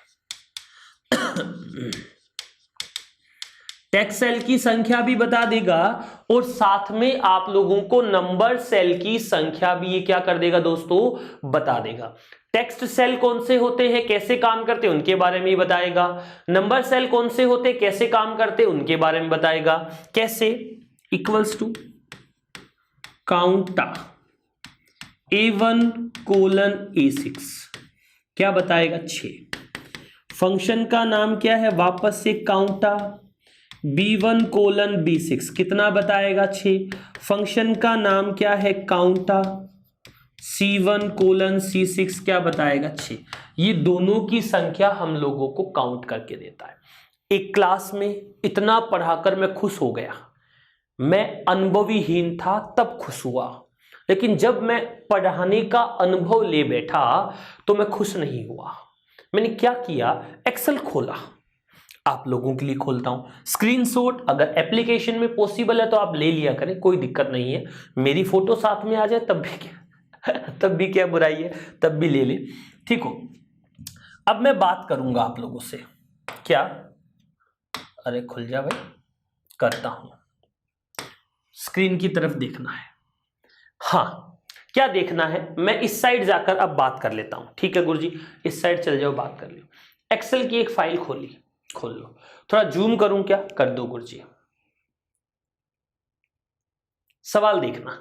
टेक्स्ट सेल की संख्या भी बता देगा और साथ में आप लोगों को नंबर सेल की संख्या भी ये क्या कर देगा दोस्तों, बता देगा। टेक्स्ट सेल कौन से होते हैं, कैसे काम करते हैं, उनके बारे में ही बताएगा। नंबर सेल कौन से होते हैं, कैसे काम करते हैं, उनके बारे में बताएगा। कैसे, equals to काउंटा A1 colon A6, क्या बताएगा 6। फंक्शन का नाम क्या है, वापस से काउंटा B1 कोलन B6, कितना बताएगा 6। फंक्शन का नाम क्या है, काउंटा C1 कोलन C6, क्या बताएगा 6। ये दोनों की संख्या हम लोगों को काउंट करके देता है। एक क्लास में इतना पढ़ाकर मैं खुश हो गया, मैं अनुभवीहीन था तब खुश हुआ, लेकिन जब मैं पढ़ाने का अनुभव ले बैठा तो मैं खुश नहीं हुआ। मैंने क्या किया, एक्सेल खोला, आप लोगों के लिए खोलता हूं। स्क्रीनशॉट अगर एप्लीकेशन में पॉसिबल है तो आप ले लिया करें, कोई दिक्कत नहीं है। मेरी फोटो साथ में आ जाए तब भी क्या तब भी क्या बुराई है, तब भी ले ले, ठीक हो। अब मैं बात करूंगा आप लोगों से, क्या, अरे खुल जा भाई, करता हूं। स्क्रीन की तरफ देखना है, हाँ क्या देखना है, मैं इस साइड जाकर अब बात कर लेता हूं, ठीक है गुरुजी, इस साइड चल जाओ, बात कर लो। एक्सेल की एक फाइल खोल लो, थोड़ा जूम करूं क्या, कर दो गुरुजी। सवाल देखना,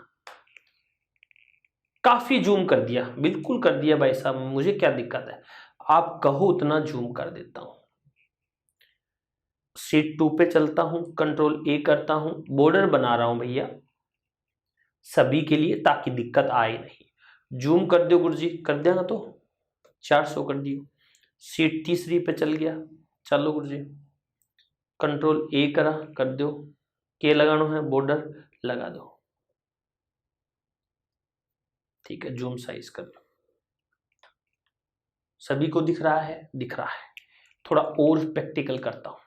काफी जूम कर दिया, बिल्कुल कर दिया भाई साहब, मुझे क्या दिक्कत है, आप कहो उतना जूम कर देता हूं। शीट 2 पे चलता हूं, कंट्रोल A करता हूं, बॉर्डर बना रहा हूं भैया सभी के लिए ताकि दिक्कत आए नहीं। जूम कर दो गुरुजी, कर दिया ना, तो 400 कर दियो। शीट 3 पे चल गया, चलो गुरुजी, कंट्रोल A करा, कर दो, के लगाना है, बॉर्डर लगा दो, ठीक है। जूम साइज कर लो, सभी को दिख रहा है, दिख रहा है। थोड़ा और प्रैक्टिकल करता हूं।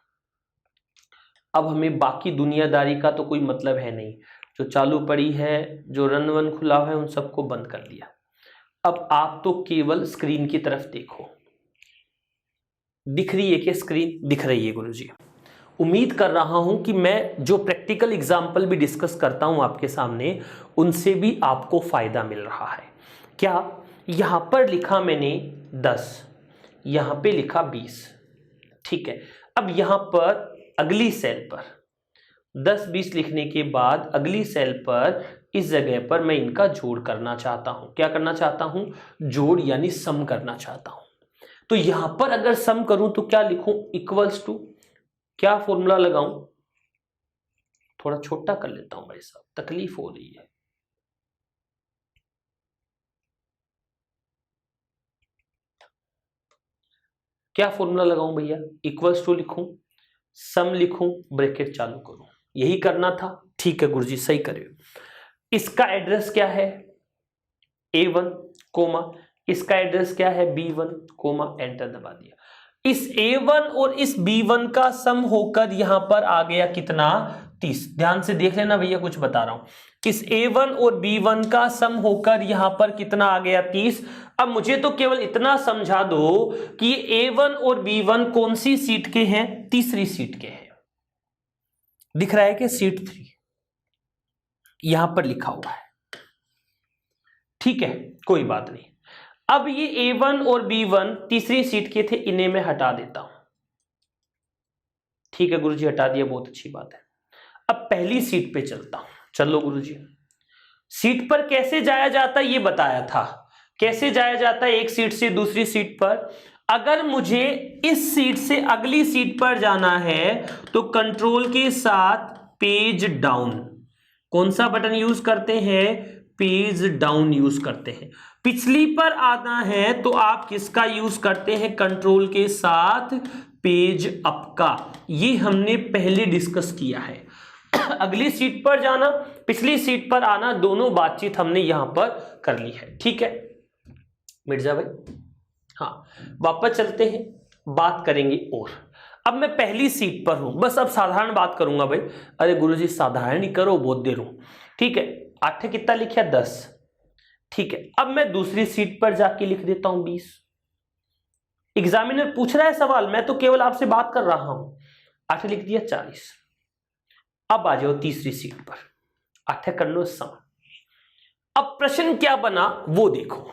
अब हमें बाकी दुनियादारी का तो कोई मतलब है नहीं, जो चालू पड़ी है, जो रन वन खुला है, उन सबको बंद कर दिया। अब आप तो केवल स्क्रीन की तरफ देखो, दिख रही है कि स्क्रीन दिख रही है गुरुजी। उम्मीद कर रहा हूं कि मैं जो प्रैक्टिकल एग्जाम्पल भी डिस्कस करता हूं आपके सामने, उनसे भी आपको फायदा मिल रहा है। क्या, यहां पर लिखा मैंने 10, यहां पे लिखा 20, ठीक है। अब यहां पर अगली सेल पर 10-20 लिखने के बाद अगली सेल पर इस जगह पर मैं इनका जोड़ करना चाहता हूं। क्या करना चाहता हूं, जोड़ यानी सम करना चाहता हूं। तो यहां पर अगर सम करूं तो क्या लिखूं, इक्वल्स टू, क्या फॉर्मूला लगाऊं, थोड़ा छोटा कर लेता हूं भाई साहब, तकलीफ हो रही है। क्या फॉर्मूला लगाऊं भैया, इक्वल्स टू लिखूं, सम लिखूं, ब्रैकेट चालू करूं, यही करना था, ठीक है गुरुजी, सही करिए। इसका एड्रेस क्या है, A1 कोमा, इसका एड्रेस क्या है, B1 कोमा, एंटर दबा दिया। इस A1 और इस B1 का सम होकर यहां पर आ गया कितना, 30। ध्यान से देख लेना भैया, कुछ बता रहा हूं। इस A1 और B1 का सम होकर यहां पर कितना आ गया, 30। अब मुझे तो केवल इतना समझा दो कि A1 और B1 कौन सी सीट के हैं, तीसरी सीट के हैं। दिख रहा है कि सीट 3 यहां पर लिखा हुआ है, ठीक है, कोई बात नहीं। अब ये A1 और B1 तीसरी सीट के थे, इन्हें मैं हटा देता हूं, ठीक है गुरुजी, हटा दिया, बहुत अच्छी बात है। अब पहली सीट पे चलता हूं, चलो गुरुजी। सीट पर कैसे जाया जाता है ये बताया था, कैसे जाया जाता है एक सीट से दूसरी सीट पर। अगर मुझे इस सीट से अगली सीट पर जाना है तो कंट्रोल के साथ पेज डाउन, कौन सा बटन यूज करते हैं, पेज डाउन यूज करते हैं। पिछली पर आना है तो आप किसका यूज करते हैं, कंट्रोल के साथ पेज अप का, ये हमने पहले डिस्कस किया है। अगली सीट पर जाना, पिछली सीट पर आना, दोनों बातचीत हमने यहां पर कर ली है, ठीक है मिर्जा भाई। हाँ, वापस चलते हैं, बात करेंगे। और अब मैं पहली सीट पर हूं, बस अब साधारण बात करूंगा भाई। अरे गुरुजी साधारण ही करो, बहुत देर हूं, ठीक है। 8 कितना लिखा, 10, ठीक है। अब मैं दूसरी सीट पर जाके लिख देता हूं 20, एग्जामिनर पूछ रहा है सवाल, मैं तो केवल आपसे बात कर रहा हूं। 8 लिख दिया 40। अब आ जाओ तीसरी सीट पर, 8 कर लो सम। अब प्रश्न क्या बना वो देखो।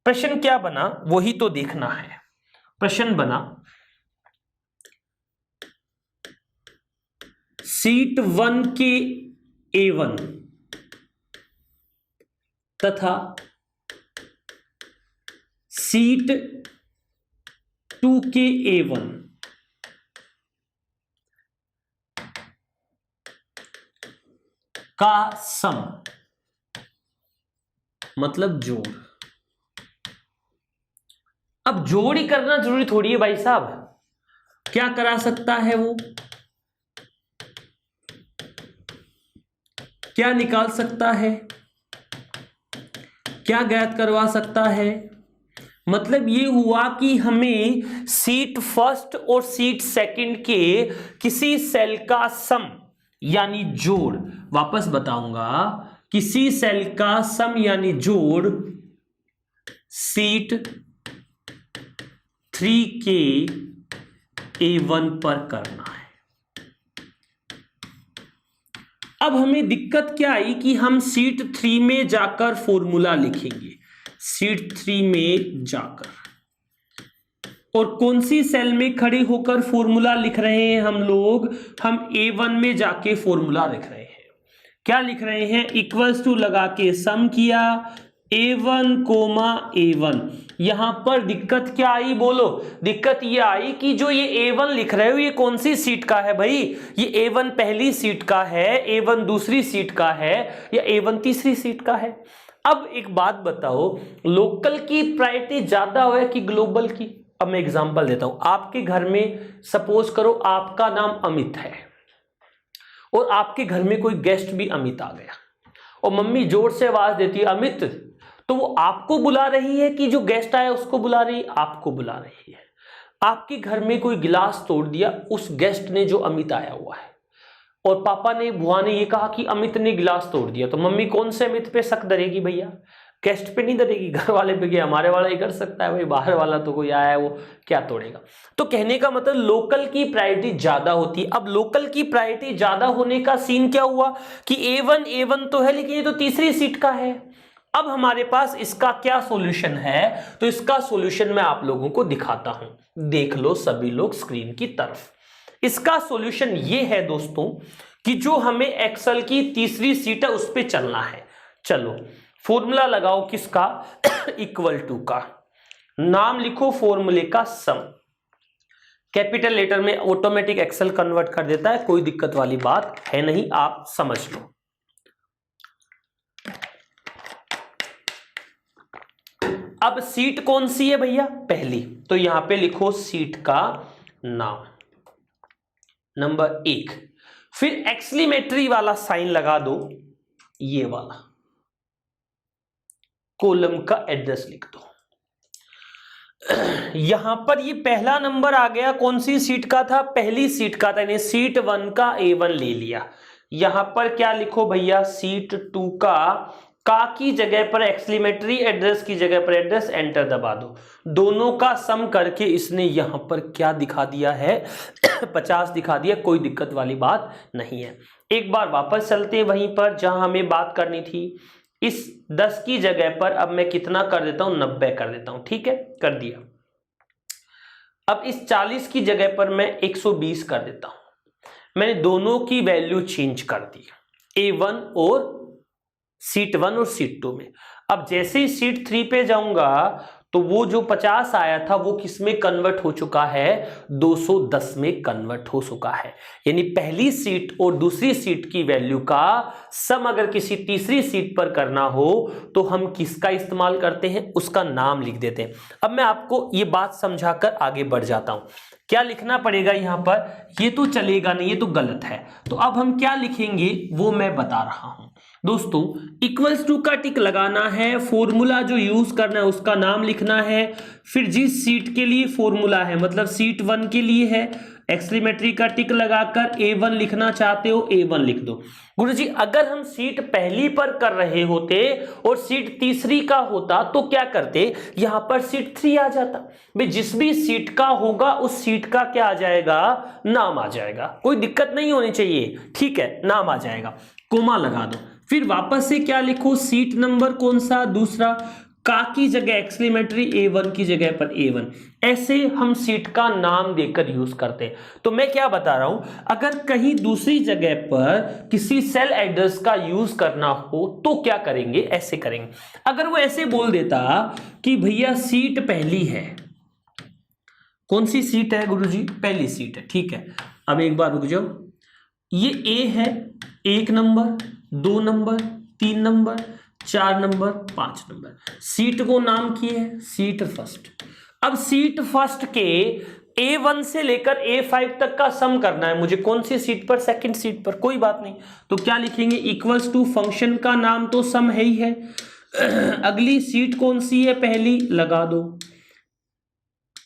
प्रश्न क्या बना वही तो देखना है। प्रश्न बना सीट 1 के A1 तथा सीट 2 के A1 का सम, मतलब जोड़। अब जोड़ ही करना जरूरी थोड़ी है भाई साहब, क्या करा सकता है वो, क्या निकाल सकता है, क्या ज्ञात करवा सकता है। मतलब ये हुआ कि हमें सीट फर्स्ट और सीट सेकंड के किसी सेल का सम यानी जोड़, वापस बताऊंगा, किसी सेल का सम यानी जोड़ सीट 3 के A1 पर करना है। अब हमें दिक्कत क्या आई कि हम सीट 3 में जाकर फॉर्मूला लिखेंगे, सीट 3 में जाकर, और कौन सी सेल में खड़े होकर फॉर्मूला लिख रहे हैं हम लोग, हम A1 में जाके फॉर्मूला लिख रहे हैं। क्या लिख रहे हैं, इक्वल्स टू लगा के सम किया A1 कोमा A1। यहां पर दिक्कत क्या आई बोलो, दिक्कत ये आई कि जो ये A1 लिख रहे हो ये कौन सी सीट का है भाई, ये A1 पहली सीट का है, A1 दूसरी सीट का है, या A1 तीसरी सीट का है। अब एक बात बताओ, लोकल की प्रायोरिटी ज्यादा हो कि ग्लोबल की। अब मैं एग्जांपल देता हूं, आपके घर में सपोज करो आपका नाम अमित है और आपके घर में कोई गेस्ट भी अमित आ गया और मम्मी जोर से आवाज देती है अमित, तो वो आपको बुला रही है कि जो गेस्ट आया उसको बुला रही है, आपको बुला रही है। आपके घर में कोई गिलास तोड़ दिया उस गेस्ट ने जो अमित आया हुआ है, और पापा ने बुआ ने ये कहा कि अमित ने गिलास तोड़ दिया, तो मम्मी कौन से अमित पे शक धरेगी भैया, गेस्ट पे नहीं धरेगी, घर वाले पे। कि हमारे वाला ही कर सकता है भाई, बाहर वाला तो कोई आया है वो क्या तोड़ेगा। तो कहने का मतलब लोकल की प्रायोरिटी ज्यादा होती है। अब लोकल की प्रायोरिटी ज्यादा होने का सीन क्या हुआ कि A1 तो है लेकिन ये तो तीसरी सीट का है। अब हमारे पास इसका क्या सॉल्यूशन है, तो इसका सॉल्यूशन मैं आप लोगों को दिखाता हूं, देख लो सभी लोग स्क्रीन की तरफ। इसका सॉल्यूशन ये है दोस्तों कि जो हमें एक्सेल की तीसरी सीट है उस पर चलना है। चलो फॉर्मूला लगाओ किसका, इक्वल टू का, नाम लिखो फॉर्मूले का सम, कैपिटल लेटर में ऑटोमेटिक एक्सेल कन्वर्ट कर देता है, कोई दिक्कत वाली बात है नहीं, आप समझ लो। अब सीट कौन सी है भैया, पहली, तो यहां पे लिखो सीट का नाम नंबर 1, फिर एक्सक्लेमेटरी वाला साइन लगा दो, ये वाला कॉलम का एड्रेस लिख दो। यहां पर ये पहला नंबर आ गया, कौन सी सीट का था, पहली सीट का था, यानी सीट 1 का A1 ले लिया। यहां पर क्या लिखो भैया, सीट 2 का की जगह पर एक्सक्लेमेटरी एड्रेस की जगह पर एड्रेस, एंटर दबा दो। दोनों का सम करके इसने यहां पर क्या दिखा दिया है 50 दिखा दिया, कोई दिक्कत वाली बात नहीं है। एक बार वापस चलते हैं वहीं पर जहां हमें बात करनी थी। इस 10 की जगह पर अब मैं कितना कर देता हूं, 90 कर देता हूं, ठीक है, कर दिया। अब इस 40 की जगह पर मैं 120 कर देता हूं। मैंने दोनों की वैल्यू चेंज कर दी, A1 और सीट 1 और सीट 2 में। अब जैसे ही सीट 3 पे जाऊंगा तो वो जो 50 आया था वो किस में कन्वर्ट हो चुका है, 210 में कन्वर्ट हो चुका है। यानी पहली सीट और दूसरी सीट की वैल्यू का सम अगर किसी तीसरी सीट पर करना हो तो हम किसका इस्तेमाल करते हैं, उसका नाम लिख देते हैं। अब मैं आपको ये बात समझाकर आगे बढ़ जाता हूं। क्या लिखना पड़ेगा यहां पर, ये तो चलेगा नहीं, ये तो गलत है, तो अब हम क्या लिखेंगे वो मैं बता रहा हूं। दोस्तों इक्वल्स टू का टिक लगाना है, फॉर्मूला जो यूज करना है उसका नाम लिखना है, फिर जिस सीट के लिए फॉर्मूला है मतलब सीट 1 के लिए है, एक्सक्लेमेटरी का टिक लगाकर A1 लिखना चाहते हो A1 लिख दो। गुरुजी अगर हम सीट पहली पर कर रहे होते और सीट तीसरी का होता तो क्या करते, यहां पर सीट 3 आ जाता। भाई जिस भी सीट का होगा उस सीट का क्या आ जाएगा, नाम आ जाएगा, कोई दिक्कत नहीं होनी चाहिए, ठीक है, नाम आ जाएगा, कोमा लगा दो। फिर वापस से क्या लिखो, सीट नंबर कौन सा, दूसरा, का की जगह एक्सक्लेमेटरी, A1 की जगह पर A1, ऐसे हम सीट का नाम देकर यूज करते हैं। तो मैं क्या बता रहा हूं, अगर कहीं दूसरी जगह पर किसी सेल एड्रेस का यूज करना हो तो क्या करेंगे, ऐसे करेंगे। अगर वो ऐसे बोल देता कि भैया सीट पहली है, कौन सी सीट है गुरुजी, पहली सीट है, ठीक है। अब एक बार रुक जाओ, ये A है, 1 number, 2 number, 3 number, 4 number, 5 number, seat को नाम किए है सीट फर्स्ट। अब सीट फर्स्ट के A1 से लेकर A5 तक का सम करना है मुझे, कौन सी सीट पर, सेकंड सीट पर, कोई बात नहीं, तो क्या लिखेंगे, इक्वल्स टू, फंक्शन का नाम तो सम है ही है, अगली सीट कौन सी है, पहली लगा दो,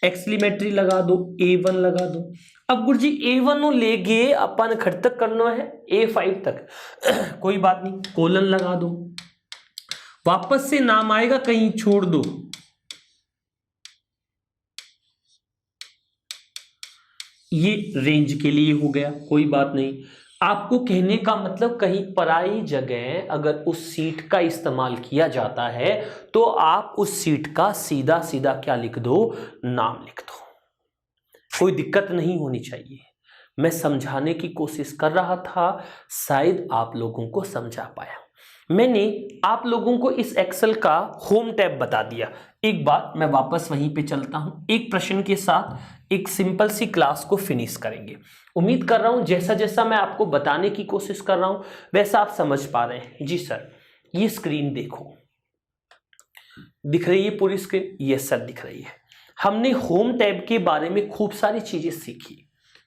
एक्सक्लेमेटरी लगा दो, A1 लगा दो। अब गुरुजी A1 ले गए अपन खट तक करना है A5 तक, कोई बात नहीं, कोलन लगा दो, वापस से नाम आएगा कहीं छोड़ दो, ये रेंज के लिए हो गया, कोई बात नहीं। आपको कहने का मतलब कहीं पराई जगह अगर उस सीट का इस्तेमाल किया जाता है तो आप उस सीट का सीधा सीधा क्या लिख दो, नाम लिख दो, कोई दिक्कत नहीं होनी चाहिए। मैं समझाने की कोशिश कर रहा था, शायद आप लोगों को समझा पाया। मैंने आप लोगों को इस एक्सेल का होम टैब बता दिया। एक बार मैं वापस वहीं पे चलता हूं, एक प्रश्न के साथ एक सिंपल सी क्लास को फिनिश करेंगे। उम्मीद कर रहा हूं जैसा जैसा मैं आपको बताने की कोशिश कर रहा हूं वैसा आप समझ पा रहे हैं। जी सर, ये स्क्रीन देखो, दिख रही है पूरी स्क्रीन? यस सर दिख रही है। हमने होम टैब के बारे में खूब सारी चीजें सीखी।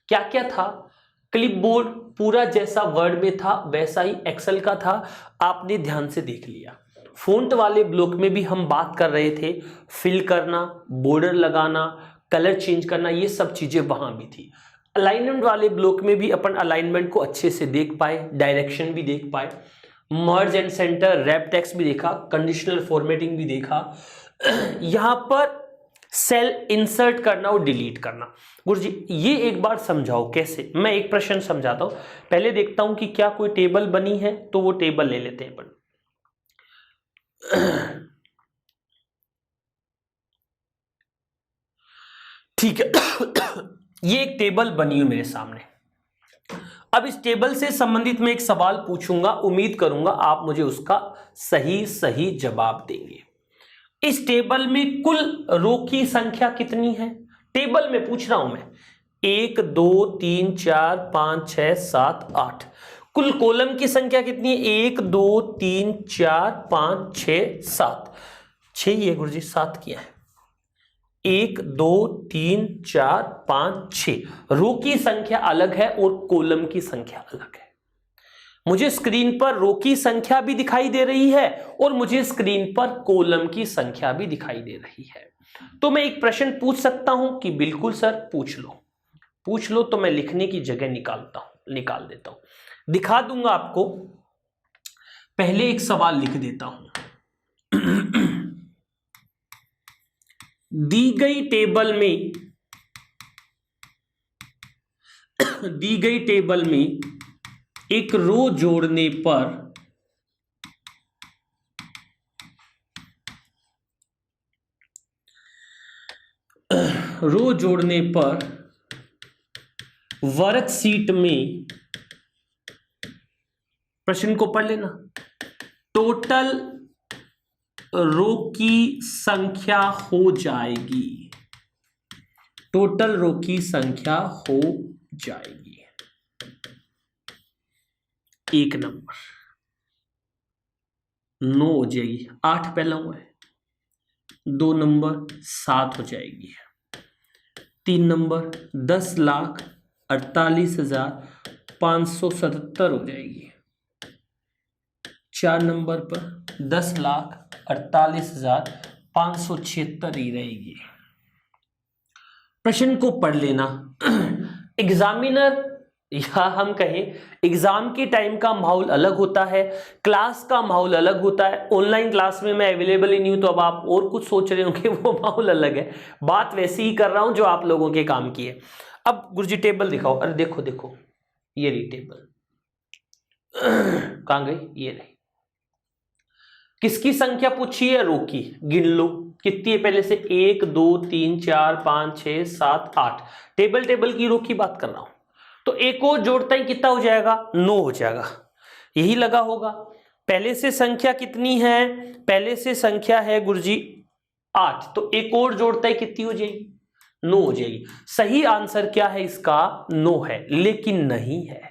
क्या क्या था, क्लिपबोर्ड पूरा जैसा वर्ड में था वैसा ही एक्सेल का था, आपने ध्यान से देख लिया। फ़ॉन्ट वाले ब्लॉक में भी हम बात कर रहे थे, फिल करना, बॉर्डर लगाना, कलर चेंज करना, ये सब चीजें वहां भी थी। अलाइनमेंट वाले ब्लॉक में भी अपन अलाइनमेंट को अच्छे से देख पाए, डायरेक्शन भी देख पाए, मर्ज एंड सेंटर, रैप टेक्स्ट भी देखा, कंडीशनल फॉर्मेटिंग भी देखा। यहां पर सेल इंसर्ट करना और डिलीट करना। गुरुजी ये एक बार समझाओ कैसे, मैं एक प्रश्न समझाता हूं, पहले देखता हूं कि क्या कोई टेबल बनी है, तो वो टेबल ले लेते हैं अपन। ठीक है, ये एक टेबल बनी है मेरे सामने। अब इस टेबल से संबंधित मैं एक सवाल पूछूंगा, उम्मीद करूंगा आप मुझे उसका सही सही जवाब देंगे। इस टेबल में कुल रो की संख्या कितनी है, टेबल में पूछ रहा हूं मैं, 1 2 3 4 5 6 7 8। कुल कॉलम की संख्या कितनी है, 1 2 3 4 5 6 7, 6 ही है गुरुजी, 7 किया है, 1 2 3 4 5 6। रो की संख्या अलग है और कॉलम की संख्या अलग है। मुझे स्क्रीन पर रो की संख्या भी दिखाई दे रही है और मुझे स्क्रीन पर कॉलम की संख्या भी दिखाई दे रही है। तो मैं एक प्रश्न पूछ सकता हूं कि बिल्कुल सर पूछ लो, पूछ लो, तो मैं लिखने की जगह निकाल देता हूं, दिखा दूंगा आपको। पहले एक सवाल लिख देता हूं। दी गई टेबल में एक रो जोड़ने पर वर्कशीट में, प्रश्न को पढ़ लेना, टोटल रो की संख्या हो जाएगी, टोटल रो की संख्या हो जाएगी। 1 नंबर 9 हो जाएगी, 8 पहला हुआ है, 2 नंबर 7 हो जाएगी, 3 नंबर 10,48,577 हो जाएगी, 4 नंबर पर 10,48,576 ही रहेगी। प्रश्न को पढ़ लेना। एग्जामिनर या हम कहें एग्जाम के टाइम का माहौल अलग होता है, क्लास का माहौल अलग होता है। ऑनलाइन क्लास में मैं अवेलेबल ही नहीं हूं तो अब आप और कुछ सोच रहे होंगे, वो माहौल अलग है। बात वैसी ही कर रहा हूं जो आप लोगों के काम की है। अब गुरुजी टेबल दिखाओ। अरे देखो देखो, ये रही टेबल। कहां गई? ये रही। किसकी संख्या पूछी है? रो की। गिन लो कितनी है पहले से। 1 2 3 4 5 6 7 8। टेबल की रो की बात कर रहा हूं। तो एक और जोड़ता ही कितना हो जाएगा? 9 हो जाएगा। यही लगा होगा। पहले से संख्या कितनी है? पहले से संख्या है गुरुजी 8, तो एक और जोड़ता ही कितनी हो जाएगी? 9 हो जाएगी। सही आंसर क्या है इसका? 9 है, लेकिन नहीं है।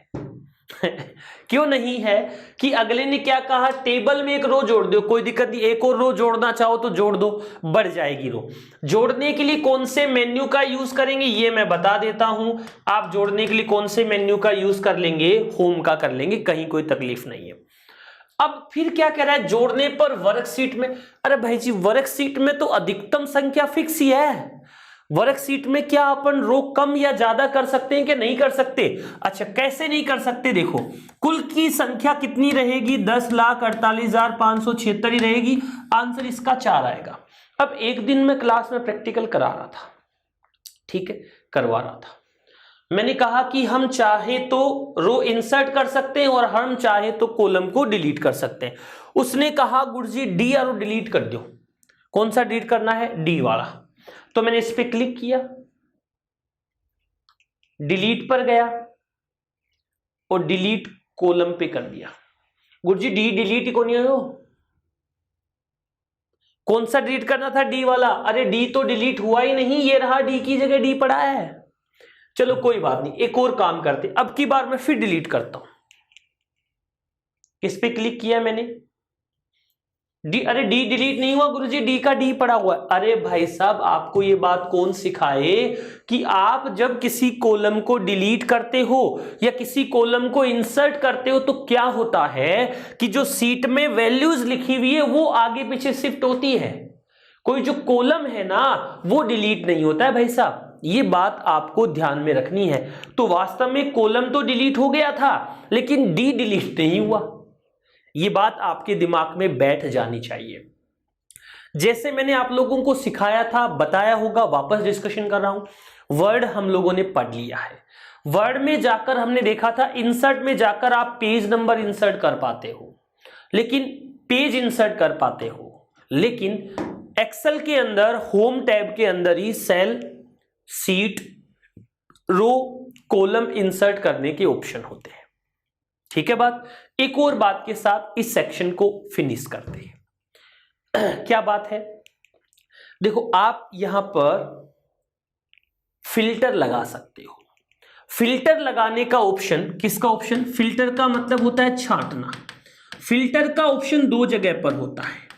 क्यों नहीं है? कि अगले ने क्या कहा? टेबल में एक रो जोड़ दो, कोई दिक्कत नहीं। एक और रो जोड़ना चाहो तो जोड़ दो, बढ़ जाएगी रो। जोड़ने के लिए कौन से मेन्यू का यूज करेंगे ये मैं बता देता हूं। आप जोड़ने के लिए कौन से मेन्यू का यूज कर लेंगे? होम का कर लेंगे, कहीं कोई तकलीफ नहीं है। अब फिर क्या कह रहा है? जोड़ने पर वर्कशीट में। अरे भाई जी, वर्कशीट में तो अधिकतम संख्या फिक्स ही है। वर्कशीट में क्या अपन रो कम या ज्यादा कर सकते हैं कि नहीं कर सकते? अच्छा, कैसे नहीं कर सकते? देखो, कुल की संख्या कितनी रहेगी? 10,48,576 ही रहेगी। आंसर इसका 4 आएगा। अब एक दिन में क्लास में प्रैक्टिकल करा रहा था, ठीक है, करवा रहा था। मैंने कहा कि हम चाहे तो रो इंसर्ट कर सकते हैं और हम चाहे तो कॉलम को डिलीट कर सकते हैं। उसने कहा गुरुजी डी और डिलीट कर दो। कौन सा डिलीट करना है? डी वाला। तो मैंने इस पे क्लिक किया, डिलीट पर गया और डिलीट कॉलम पे कर दिया। गुरुजी डी डिलीट ही को नहीं हो। कौन सा डिलीट करना था? डी वाला। अरे डी तो डिलीट हुआ ही नहीं, ये रहा, डी की जगह डी पड़ा है। चलो कोई बात नहीं, एक और काम करते। अब की बार मैं फिर डिलीट करता हूं। इस पे क्लिक किया मैंने, डी। अरे डी डिलीट नहीं हुआ गुरुजी, डी का डी पड़ा हुआ है। अरे भाई साहब, आपको ये बात कौन सिखाए कि आप जब किसी कॉलम को डिलीट करते हो या किसी कॉलम को इंसर्ट करते हो तो क्या होता है कि जो सीट में वैल्यूज लिखी हुई है वो आगे पीछे शिफ्ट होती है। कोई जो कॉलम है ना वो डिलीट नहीं होता है भाई साहब। ये बात आपको ध्यान में रखनी है। तो वास्तव में कॉलम तो डिलीट हो गया था लेकिन डी डिलीट नहीं हुआ। ये बात आपके दिमाग में बैठ जानी चाहिए। जैसे मैंने आप लोगों को सिखाया था, बताया होगा, वापस डिस्कशन कर रहा हूं। वर्ड हम लोगों ने पढ़ लिया है। वर्ड में जाकर हमने देखा था, इंसर्ट में जाकर आप पेज नंबर इंसर्ट कर पाते हो, लेकिन पेज इंसर्ट कर पाते हो, लेकिन एक्सेल के अंदर होम टैब के अंदर ही सेल, सीट, रो, कॉलम इंसर्ट करने के ऑप्शन होते हैं। ठीक है बात। एक और बात के साथ इस सेक्शन को फिनिश करते हैं। क्या बात है? देखो, आप यहां पर फिल्टर लगा सकते हो। फिल्टर लगाने का ऑप्शन, किसका ऑप्शन? फिल्टर का मतलब होता है छांटना। फिल्टर का ऑप्शन 2 जगह पर होता है।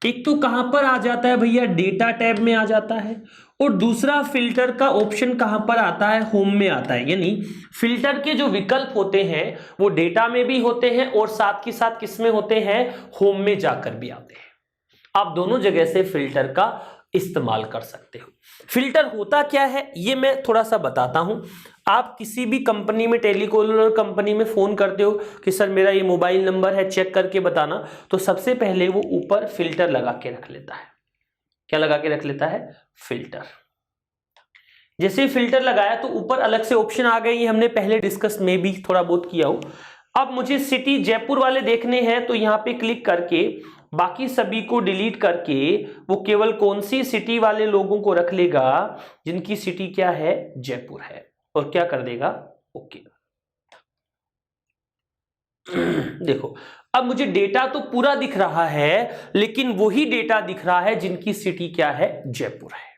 एक तो कहां पर आ जाता है भैया? डेटा टैब में आ जाता है। और दूसरा फिल्टर का ऑप्शन कहां पर आता है? होम में आता है। यानी फिल्टर के जो विकल्प होते हैं वो डेटा में भी होते हैं और साथ के साथ किस में होते हैं? होम में जाकर भी आते हैं। आप दोनों जगह से फिल्टर का इस्तेमाल कर सकते हो। फिल्टर होता क्या है ये मैं थोड़ा सा बताता हूं। आप किसी भी कंपनी में, टेलीकॉलर कंपनी में फोन करते हो कि सर मेरा ये मोबाइल नंबर है, चेक करके बताना, तो सबसे पहले वो ऊपर फिल्टर लगा के रख लेता है। क्या लगा के रख लेता है? फिल्टर। जैसे फिल्टर लगाया तो ऊपर अलग से ऑप्शन आ गए। ये हमने पहले डिस्कस में भी थोड़ा बहुत किया हो। अब मुझे सिटी जयपुर वाले देखने हैं तो यहां पे क्लिक करके बाकी सभी को डिलीट करके वो केवल कौन सी सिटी वाले लोगों को रख लेगा जिनकी सिटी क्या है? जयपुर है। और क्या कर देगा? ओके। देखो, अब मुझे डेटा तो पूरा दिख रहा है लेकिन वही डेटा दिख रहा है जिनकी सिटी क्या है? जयपुर है।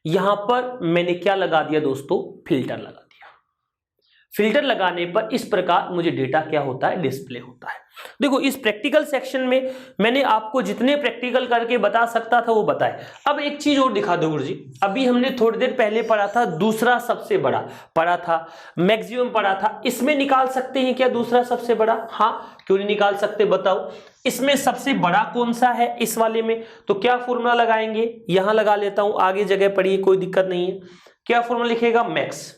यहां पर मैंने क्या लगा दिया दोस्तों? फिल्टर लगा दिया। फिल्टर लगाने पर इस प्रकार मुझे डेटा क्या होता है, डिस्प्ले होता है। देखो इस प्रैक्टिकल सेक्शन में मैंने आपको जितने प्रैक्टिकल करके बता सकता था वो बताए। अब एक चीज और दिखा दो गुरुजी, अभी हमने थोड़ी देर पहले पढ़ा था दूसरा सबसे बड़ा पढ़ा था, मैक्सिमम पढ़ा था, इसमें निकाल सकते हैं क्या दूसरा सबसे बड़ा? हाँ, क्यों नहीं निकाल सकते बताओ। इसमें सबसे बड़ा कौन सा है इस वाले में? तो क्या फॉर्मूला लगाएंगे, यहां लगा लेता हूं, आगे जगह पढ़िए कोई दिक्कत नहीं है। क्या फॉर्मूला लिखेगा? मैक्स।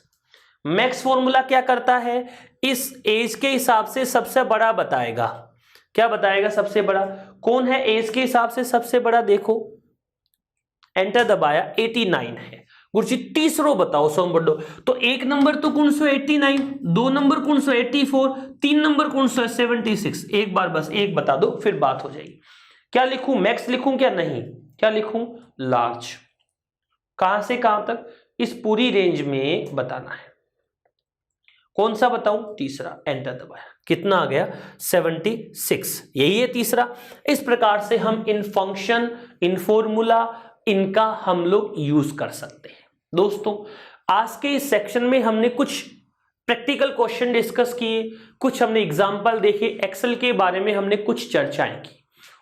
मैक्स फॉर्मूला क्या करता है, इस एज के हिसाब से सबसे बड़ा बताएगा। क्या बताएगा? सबसे बड़ा कौन है एज के हिसाब से सबसे बड़ा? देखो एंटर दबाया, 89 है। गुरुजी तीसरो बताओ सोम बड्डो। तो एक नंबर तो कौन सा 89, दो नंबर कौन सा 84, तीन नंबर कौन सा 76। एक बार बस एक बता दो फिर बात हो जाएगी। क्या लिखूं? मैक्स लिखूं क्या? नहीं, क्या लिखूं? लार्ज। कहां से कहां तक? इस पूरी रेंज में बताना है। कौन सा बताऊं? तीसरा। एंटर दबाया, कितना आ गया? 76। यही है तीसरा। इस प्रकार से हम इन फंक्शन, इन फॉर्मूला, इनका हम लोग यूज कर सकते हैं। दोस्तों आज के इस सेक्शन में हमने कुछ प्रैक्टिकल क्वेश्चन डिस्कस किए, कुछ हमने एग्जाम्पल देखे, एक्सेल के बारे में हमने कुछ चर्चाएं की।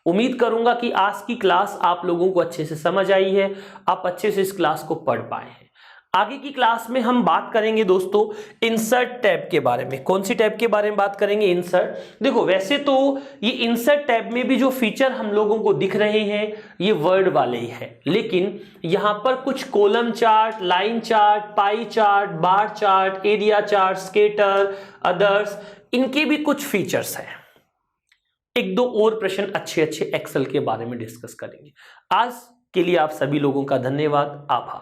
उम्मीद करूंगा कि आज की क्लास आप लोगों को अच्छे से समझ आई है, आप अच्छे से इस क्लास को पढ़ पाए हैं। आगे की क्लास में हम बात करेंगे दोस्तों इंसर्ट टैब के बारे में। कौन सी टैब के बारे में बात करेंगे? इंसर्ट। देखो वैसे तो ये इंसर्ट टैब में भी जो फीचर हम लोगों को दिख रहे हैं ये वर्ड वाले ही है, लेकिन यहां पर कुछ column chart, line chart, pie chart, bar chart, area chart, scatter, others, इनके भी कुछ फीचर्स हैं। एक दो और प्रश्न अच्छे अच्छे एक्सेल के बारे में डिस्कस करेंगे। आज के लिए आप सभी लोगों का धन्यवाद, आभार।